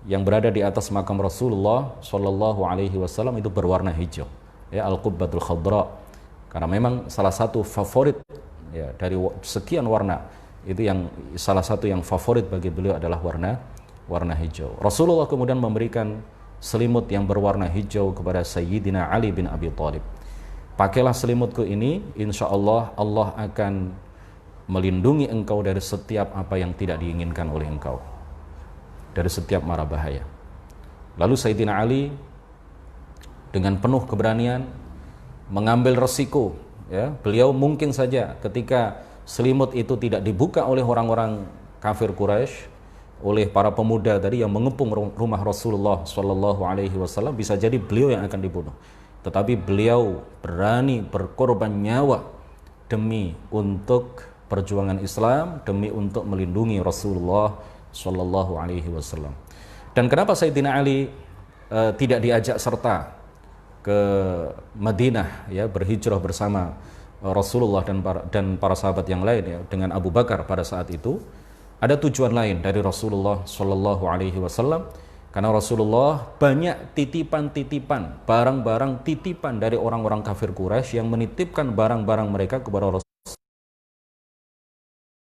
yang berada di atas makam Rasulullah SAW itu berwarna hijau, ya, al-qubbatul khadra, karena memang salah satu favorit, ya, dari sekian warna itu, yang salah satu yang favorit bagi beliau adalah warna hijau. Rasulullah kemudian memberikan selimut yang berwarna hijau kepada Sayyidina Ali bin Abi Thalib. "Pakailah selimutku ini, insya Allah Allah akan melindungi engkau dari setiap apa yang tidak diinginkan oleh engkau, dari setiap mara bahaya." Lalu Sayyidina Ali dengan penuh keberanian mengambil resiko, ya. Beliau mungkin saja ketika selimut itu tidak dibuka oleh orang-orang kafir Quraisy, oleh para pemuda tadi yang mengepung rumah Rasulullah SAW, bisa jadi beliau yang akan dibunuh. Tetapi beliau berani berkorban nyawa demi untuk perjuangan Islam, demi untuk melindungi Rasulullah SAW. Dan kenapa Sayyidina Ali tidak diajak serta ke Madinah, ya, berhijrah bersama Rasulullah dan para sahabat yang lain, ya, dengan Abu Bakar pada saat itu? Ada tujuan lain dari Rasulullah SAW, karena Rasulullah banyak titipan-titipan, barang-barang titipan dari orang-orang kafir Quraisy yang menitipkan barang-barang mereka kepada Rasulullah,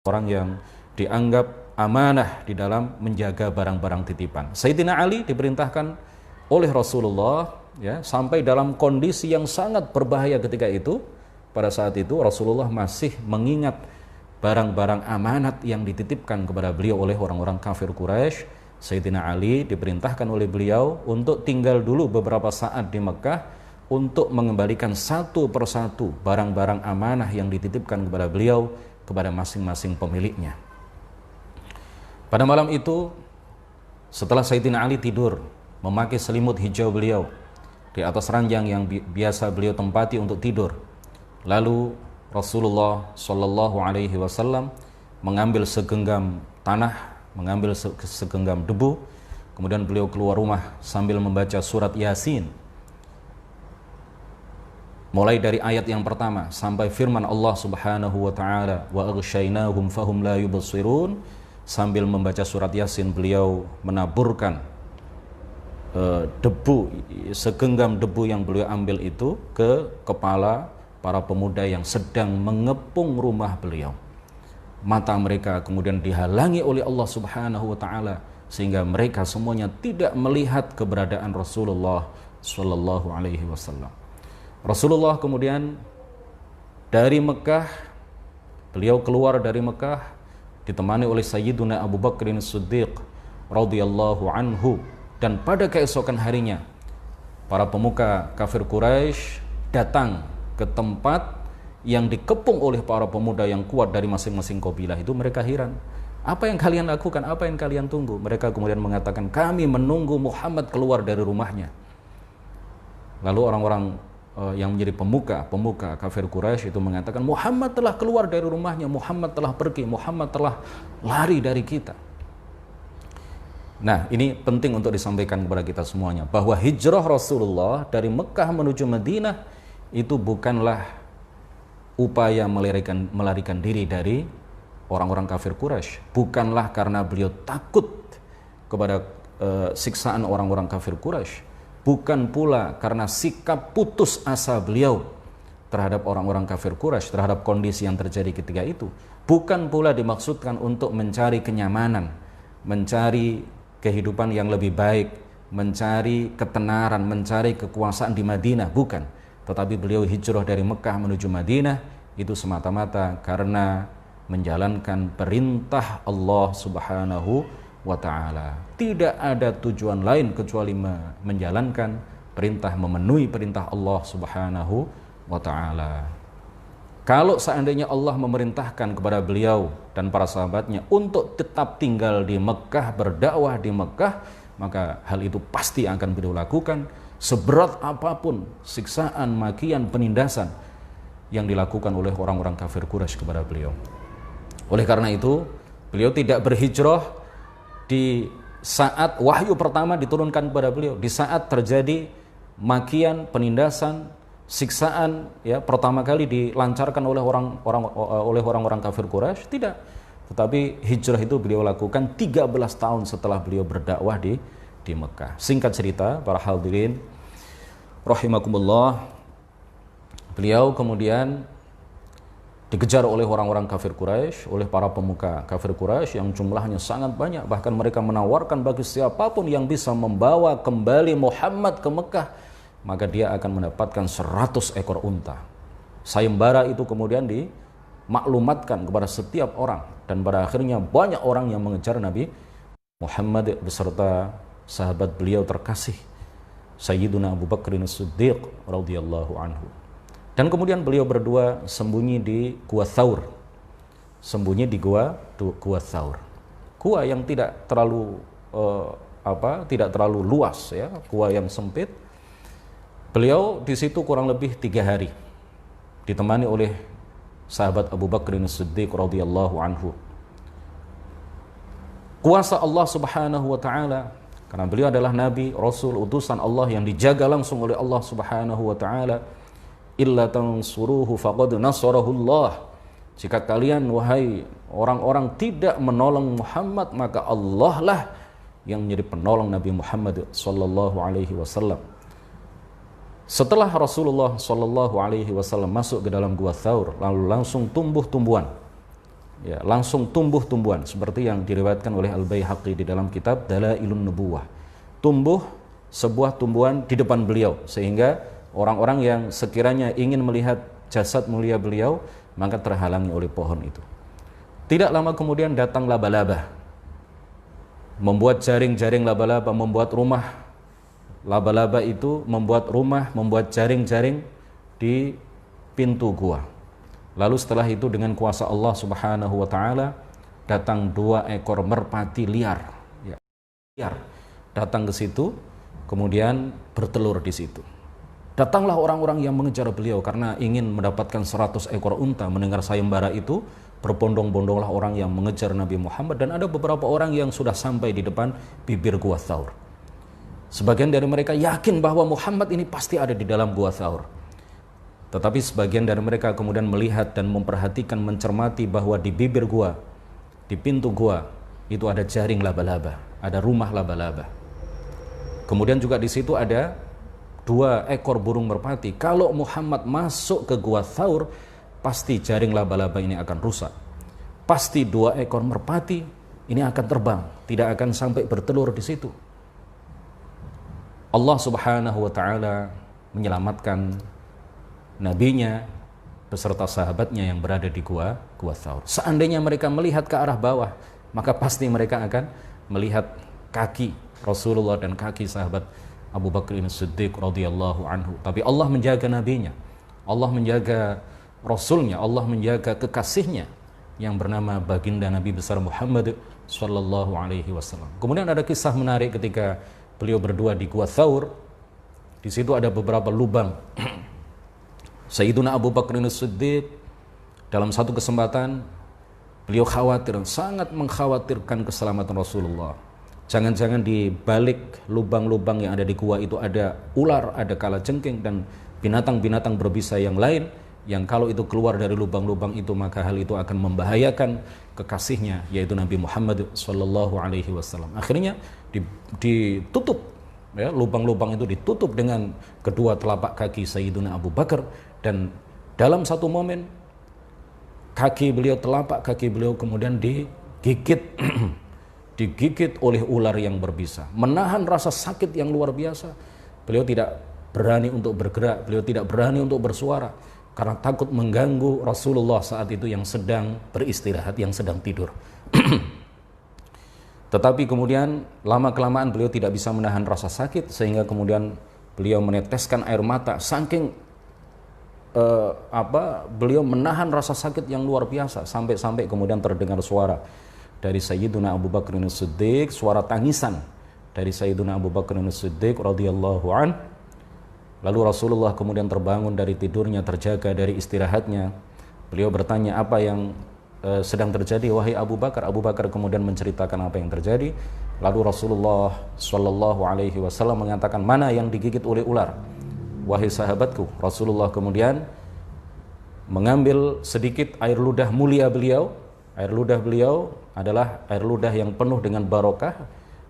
orang yang dianggap amanah di dalam menjaga barang-barang titipan. Sayyidina Ali diperintahkan oleh Rasulullah, ya, sampai dalam kondisi yang sangat berbahaya ketika itu. Pada saat itu Rasulullah masih mengingat barang-barang amanat yang dititipkan kepada beliau oleh orang-orang kafir Quraisy. Sayyidina Ali diperintahkan oleh beliau untuk tinggal dulu beberapa saat di Mekah untuk mengembalikan satu persatu barang-barang amanah yang dititipkan kepada beliau kepada masing-masing pemiliknya. Pada malam itu, setelah Sayyidina Ali tidur memakai selimut hijau beliau di atas ranjang yang biasa beliau tempati untuk tidur, lalu Rasulullah Shallallahu Alaihi Wasallam mengambil segenggam tanah, mengambil segenggam debu, kemudian beliau keluar rumah sambil membaca surat Yasin, mulai dari ayat yang pertama sampai firman Allah Subhanahu wa taala, wa aghsyainahum fahum la yubsirun. Sambil membaca surat Yasin, beliau menaburkan debu, segenggam debu yang beliau ambil itu ke kepala para pemuda yang sedang mengepung rumah beliau. Mata mereka kemudian dihalangi oleh Allah Subhanahu wa taala sehingga mereka semuanya tidak melihat keberadaan Rasulullah Shallallahu alaihi wasallam. Rasulullah kemudian dari Mekah, beliau keluar dari Mekah ditemani oleh Sayyiduna Abu Bakr As-Siddiq radhiyallahu anhu, dan pada keesokan harinya para pemuka kafir Quraisy datang ke tempat yang dikepung oleh para pemuda yang kuat dari masing-masing kabilah itu. Mereka heran, apa yang kalian lakukan, apa yang kalian tunggu? Mereka kemudian mengatakan, kami menunggu Muhammad keluar dari rumahnya. Lalu orang-orang yang menjadi pemuka kafir Quraisy itu mengatakan, Muhammad telah keluar dari rumahnya, Muhammad telah pergi, Muhammad telah lari dari kita. Nah, ini penting untuk disampaikan kepada kita semuanya, bahwa hijrah Rasulullah dari Mekah menuju Madinah itu bukanlah upaya melarikan diri dari orang-orang kafir Quraisy, bukanlah karena beliau takut kepada siksaan orang-orang kafir Quraisy, bukan pula karena sikap putus asa beliau terhadap orang-orang kafir Quraisy, terhadap kondisi yang terjadi ketika itu, bukan pula dimaksudkan untuk mencari kenyamanan, mencari kehidupan yang lebih baik, mencari ketenaran, mencari kekuasaan di Madinah, bukan. Tetapi beliau hijrah dari Mekah menuju Madinah itu semata-mata karena menjalankan perintah Allah Subhanahu wa ta'ala. Tidak ada tujuan lain kecuali menjalankan perintah, memenuhi perintah Allah Subhanahu wa ta'ala. Kalau seandainya Allah memerintahkan kepada beliau dan para sahabatnya untuk tetap tinggal di Mekah, berdakwah di Mekah, maka hal itu pasti akan beliau lakukan, seberat apapun siksaan, makian, penindasan yang dilakukan oleh orang-orang kafir Quraisy kepada beliau. Oleh karena itu, beliau tidak berhijrah di saat wahyu pertama diturunkan kepada beliau, di saat terjadi makian, penindasan, siksaan ya pertama kali dilancarkan oleh orang-orang kafir Quraisy, tidak. Tetapi hijrah itu beliau lakukan 13 tahun setelah beliau berdakwah di Mekah. Singkat cerita, para hadirin rahimakumullah, beliau kemudian dikejar oleh orang-orang kafir Quraisy, oleh para pemuka kafir Quraisy yang jumlahnya sangat banyak. Bahkan mereka menawarkan bagi siapapun yang bisa membawa kembali Muhammad ke Mekah, maka dia akan mendapatkan 100 ekor unta. Sayembara itu kemudian dimaklumatkan kepada setiap orang, dan pada akhirnya banyak orang yang mengejar Nabi Muhammad beserta sahabat beliau terkasih Sayyiduna Abu Bakr As-Siddiq radhiyallahu anhu. Dan kemudian beliau berdua sembunyi di Gua Thaur. Sembunyi di Gua Thaur. Gua yang tidak terlalu tidak terlalu luas ya, gua yang sempit. Beliau di situ kurang lebih 3 hari ditemani oleh sahabat Abu Bakr As-Siddiq radhiyallahu anhu. Kuasa Allah Subhanahu wa taala, karena beliau adalah nabi, rasul, utusan Allah yang dijaga langsung oleh Allah Subhanahu wa taala. Illa tansuruhu faqad nasarahullah. Jika kalian wahai orang-orang tidak menolong Muhammad, maka Allah lah yang menjadi penolong Nabi Muhammad sallallahu alaihi wasallam. Setelah Rasulullah sallallahu alaihi wasallam masuk ke dalam Gua Thaur, lalu langsung tumbuh-tumbuhan. Ya, langsung tumbuh-tumbuhan seperti yang diriwayatkan oleh Al-Baihaqi di dalam kitab Dalailun Nubuwah. Tumbuh sebuah tumbuhan di depan beliau, sehingga orang-orang yang sekiranya ingin melihat jasad mulia beliau, maka terhalangi oleh pohon itu. Tidak lama kemudian datang laba-laba, membuat jaring-jaring laba-laba, membuat rumah laba-laba itu, membuat rumah, membuat jaring-jaring di pintu gua. Lalu setelah itu dengan kuasa Allah Subhanahu wa taala datang 2 ekor merpati liar, ya, liar datang ke situ, kemudian bertelur di situ. Datanglah orang-orang yang mengejar beliau karena ingin mendapatkan 100 ekor unta. Mendengar sayembara itu, berbondong-bondonglah orang yang mengejar Nabi Muhammad, dan ada beberapa orang yang sudah sampai di depan bibir Gua Thaur. Sebagian dari mereka yakin bahwa Muhammad ini pasti ada di dalam Gua Thaur. Tetapi sebagian dari mereka kemudian melihat dan memperhatikan, mencermati bahwa di bibir gua, di pintu gua itu ada jaring laba-laba, ada rumah laba-laba. Kemudian juga di situ ada 2 ekor burung merpati. Kalau Muhammad masuk ke Gua Thaur, pasti jaring laba-laba ini akan rusak. Pasti 2 ekor merpati ini akan terbang, tidak akan sampai bertelur di situ. Allah Subhanahu wa taala menyelamatkan nabinya beserta sahabatnya yang berada di Gua Thaur. Seandainya mereka melihat ke arah bawah, maka pasti mereka akan melihat kaki Rasulullah dan kaki sahabat Abu Bakar As-Siddiq radhiyallahu anhu. Tapi Allah menjaga nabinya, Allah menjaga rasulnya, Allah menjaga kekasihnya yang bernama baginda Nabi besar Muhammad sallallahu alaihi wasallam. Kemudian ada kisah menarik ketika beliau berdua di Gua Thaur. Di situ ada beberapa lubang. Sayyiduna Abu Bakar As-Siddiq dalam satu kesempatan beliau khawatir, sangat mengkhawatirkan keselamatan Rasulullah. Jangan-jangan di balik lubang-lubang yang ada di gua itu ada ular, ada kalajengking dan binatang-binatang berbisa yang lain, yang kalau itu keluar dari lubang-lubang itu maka hal itu akan membahayakan kekasihnya, yaitu Nabi Muhammad sallallahu alaihi wasallam. Akhirnya ditutup, ya, lubang-lubang itu ditutup dengan kedua telapak kaki Sayyiduna Abu Bakar, dan dalam satu momen kaki beliau, telapak kaki beliau kemudian digigit digigit oleh ular yang berbisa. Menahan rasa sakit yang luar biasa, beliau tidak berani untuk bergerak, beliau tidak berani untuk bersuara karena takut mengganggu Rasulullah saat itu yang sedang beristirahat, yang sedang tidur. Tetapi kemudian lama-kelamaan beliau tidak bisa menahan rasa sakit, sehingga kemudian beliau meneteskan air mata. Saking beliau menahan rasa sakit yang luar biasa, sampai-sampai kemudian terdengar suara dari Sayyiduna Abu Bakar As-Siddiq, suara tangisan dari Sayyiduna Abu Bakar As-Siddiq radhiyallahu an. Lalu Rasulullah kemudian terbangun dari tidurnya, terjaga dari istirahatnya. Beliau bertanya, apa yang sedang terjadi wahai Abu Bakar? Abu Bakar kemudian menceritakan apa yang terjadi. Lalu Rasulullah sallallahu alaihi wasallam mengatakan, mana yang digigit oleh ular wahai sahabatku? Rasulullah kemudian mengambil sedikit air ludah mulia beliau. Air ludah beliau adalah air ludah yang penuh dengan barokah.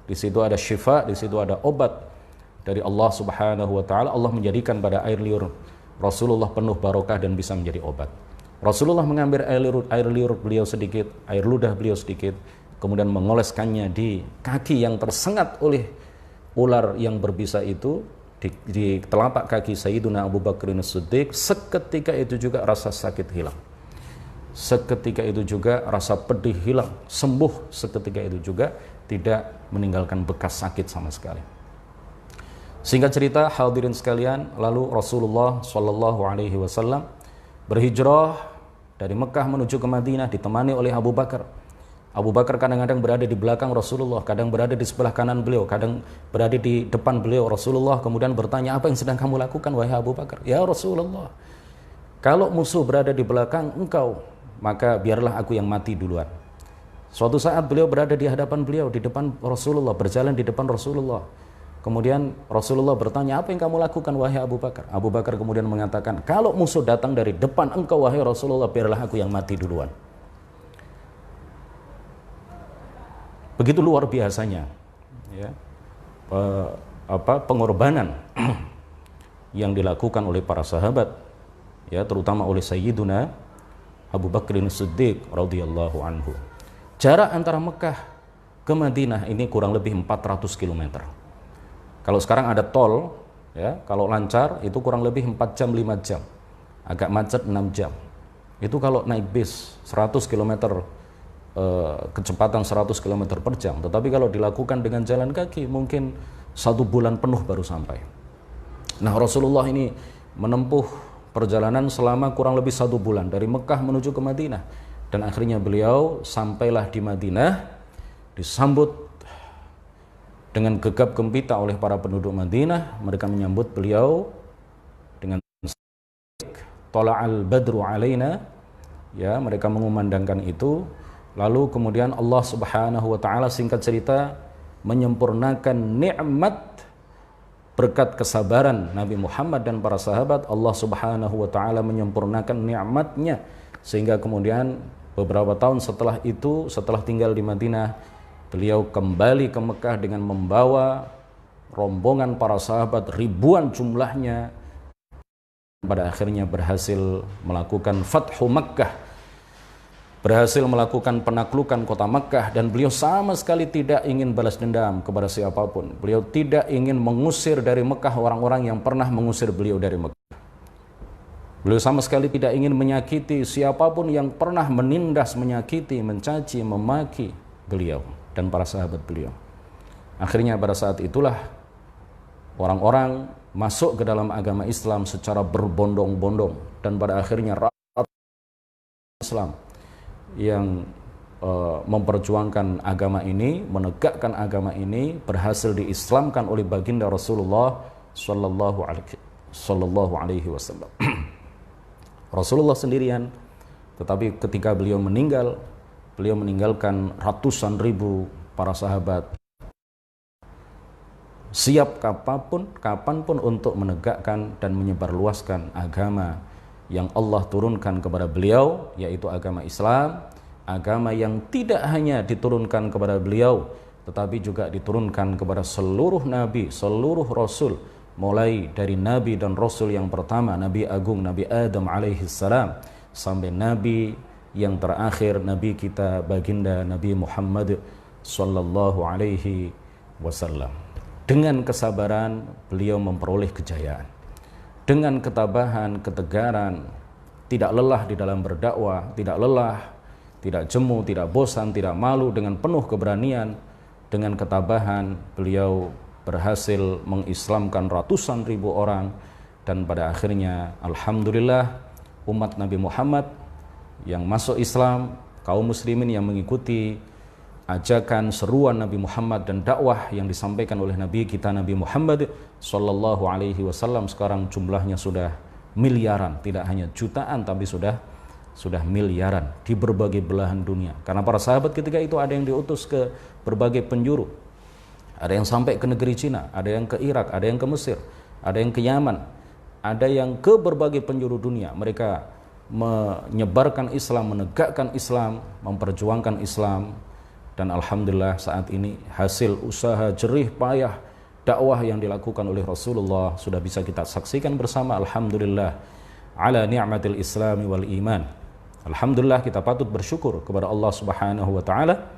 Di situ ada syifa, di situ ada obat dari Allah Subhanahu wa taala. Allah menjadikan pada air liur Rasulullah penuh barokah dan bisa menjadi obat. Rasulullah mengambil air liur beliau sedikit, air ludah beliau sedikit, kemudian mengoleskannya di kaki yang tersengat oleh ular yang berbisa itu, di telapak kaki Sayyiduna Abu Bakar As-Siddiq. Seketika itu juga rasa sakit hilang. Seketika itu juga rasa pedih hilang, sembuh seketika itu juga, tidak meninggalkan bekas sakit sama sekali. Singkat cerita hadirin sekalian, lalu Rasulullah sallallahu alaihi wasallam berhijrah dari Mekah menuju ke Madinah ditemani oleh Abu Bakar. Abu Bakar kadang-kadang berada di belakang Rasulullah, kadang berada di sebelah kanan beliau, kadang berada di depan beliau. Rasulullah kemudian bertanya, apa yang sedang kamu lakukan wahai Abu Bakar? Ya Rasulullah, kalau musuh berada di belakang engkau, maka biarlah aku yang mati duluan. Suatu saat beliau berada di hadapan beliau, di depan Rasulullah, berjalan di depan Rasulullah. Kemudian Rasulullah bertanya, apa yang kamu lakukan wahai Abu Bakar? Abu Bakar kemudian mengatakan, kalau musuh datang dari depan engkau wahai Rasulullah, biarlah aku yang mati duluan. Begitu luar biasanya, ya, pengorbanan yang dilakukan oleh para sahabat, ya, terutama oleh Sayyiduna Abu Bakar As-Siddiq radhiyallahu anhu. Jarak antara Mekah ke Madinah ini kurang lebih 400 km. Kalau sekarang ada tol, ya, kalau lancar itu kurang lebih 4 jam 5 jam. Agak macet 6 jam. Itu kalau naik bis 100 km kecepatan 100 km per jam. Tetapi kalau dilakukan dengan jalan kaki mungkin 1 bulan penuh baru sampai. Nah, Rasulullah ini menempuh perjalanan selama kurang lebih 1 bulan dari Mekah menuju ke Madinah. Dan akhirnya beliau sampailah di Madinah, disambut dengan gegap gempita oleh para penduduk Madinah. Mereka menyambut beliau dengan Tala'al badru alaina, ya, mereka mengumandangkan itu. Lalu kemudian Allah Subhanahu wa taala, singkat cerita, menyempurnakan nikmat berkat kesabaran Nabi Muhammad dan para sahabat. Allah Subhanahu wa taala menyempurnakan nikmatnya sehingga kemudian beberapa tahun setelah itu, setelah tinggal di Madinah, beliau kembali ke Mekah dengan membawa rombongan para sahabat ribuan jumlahnya. Pada akhirnya berhasil melakukan Fathu Makkah, berhasil melakukan penaklukan kota Makkah, dan beliau sama sekali tidak ingin balas dendam kepada siapapun. Beliau tidak ingin mengusir dari Mekah orang-orang yang pernah mengusir beliau dari Mekah. Beliau sama sekali tidak ingin menyakiti siapapun yang pernah menindas, menyakiti, mencaci, memaki beliau dan para sahabat beliau. Akhirnya pada saat itulah orang-orang masuk ke dalam agama Islam secara berbondong-bondong, dan pada akhirnya rakyat Islam yang memperjuangkan agama ini, menegakkan agama ini, berhasil diislamkan oleh baginda Rasulullah sallallahu alaihi wasallam. Rasulullah sendirian, tetapi ketika beliau meninggal, beliau meninggalkan ratusan ribu para sahabat, siap kapanpun untuk menegakkan dan menyebarluaskan agama yang Allah turunkan kepada beliau, yaitu agama Islam, agama yang tidak hanya diturunkan kepada beliau, tetapi juga diturunkan kepada seluruh nabi, seluruh rasul, mulai dari nabi dan rasul yang pertama, Nabi Agung Nabi Adam alaihi salam, sampai nabi yang terakhir, nabi kita baginda Nabi Muhammad sallallahu alaihi wasallam. Dengan kesabaran beliau memperoleh kejayaan. Dengan ketabahan, ketegaran, tidak lelah di dalam berdakwah, tidak lelah, tidak jemu, tidak bosan, tidak malu, dengan penuh keberanian, dengan ketabahan beliau berhasil mengislamkan ratusan ribu orang. Dan pada akhirnya alhamdulillah umat Nabi Muhammad yang masuk Islam, kaum muslimin yang mengikuti ajakan seruan Nabi Muhammad dan dakwah yang disampaikan oleh Nabi kita Nabi Muhammad sallallahu alaihi wasallam, sekarang jumlahnya sudah miliaran, tidak hanya jutaan tapi sudah miliaran di berbagai belahan dunia. Karena para sahabat ketika itu ada yang diutus ke berbagai penjuru, ada yang sampai ke negeri Cina, ada yang ke Irak, ada yang ke Mesir, ada yang ke Yaman, ada yang ke berbagai penjuru dunia. Mereka menyebarkan Islam, menegakkan Islam, memperjuangkan Islam. Dan alhamdulillah saat ini hasil usaha jerih payah dakwah yang dilakukan oleh Rasulullah sudah bisa kita saksikan bersama. Alhamdulillah ala ni'matil islami wal iman. Alhamdulillah kita patut bersyukur kepada Allah Subhanahu wa taala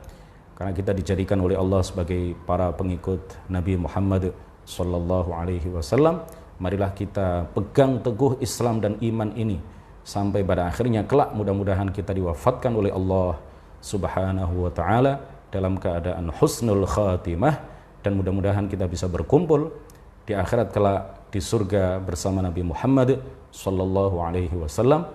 karena kita dijadikan oleh Allah sebagai para pengikut Nabi Muhammad sallallahu alaihi wasallam. Marilah kita pegang teguh Islam dan iman ini sampai pada akhirnya kelak mudah-mudahan kita diwafatkan oleh Allah Subhanahu wa ta'ala dalam keadaan husnul khatimah, dan mudah-mudahan kita bisa berkumpul di akhirat kelak di surga bersama Nabi Muhammad sallallahu alaihi wasallam,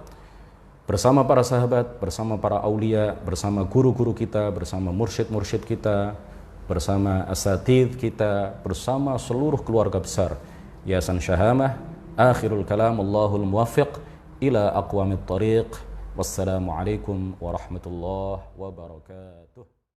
bersama para sahabat, bersama para aulia, bersama guru-guru kita, bersama mursyid-mursyid kita, bersama asatidz kita, bersama seluruh keluarga besar Yayasan Syahamah. Akhirul kalam, Allahul muwaffiq ila aqwamit thariq. Wassalamualaikum warahmatullahi wabarakatuh.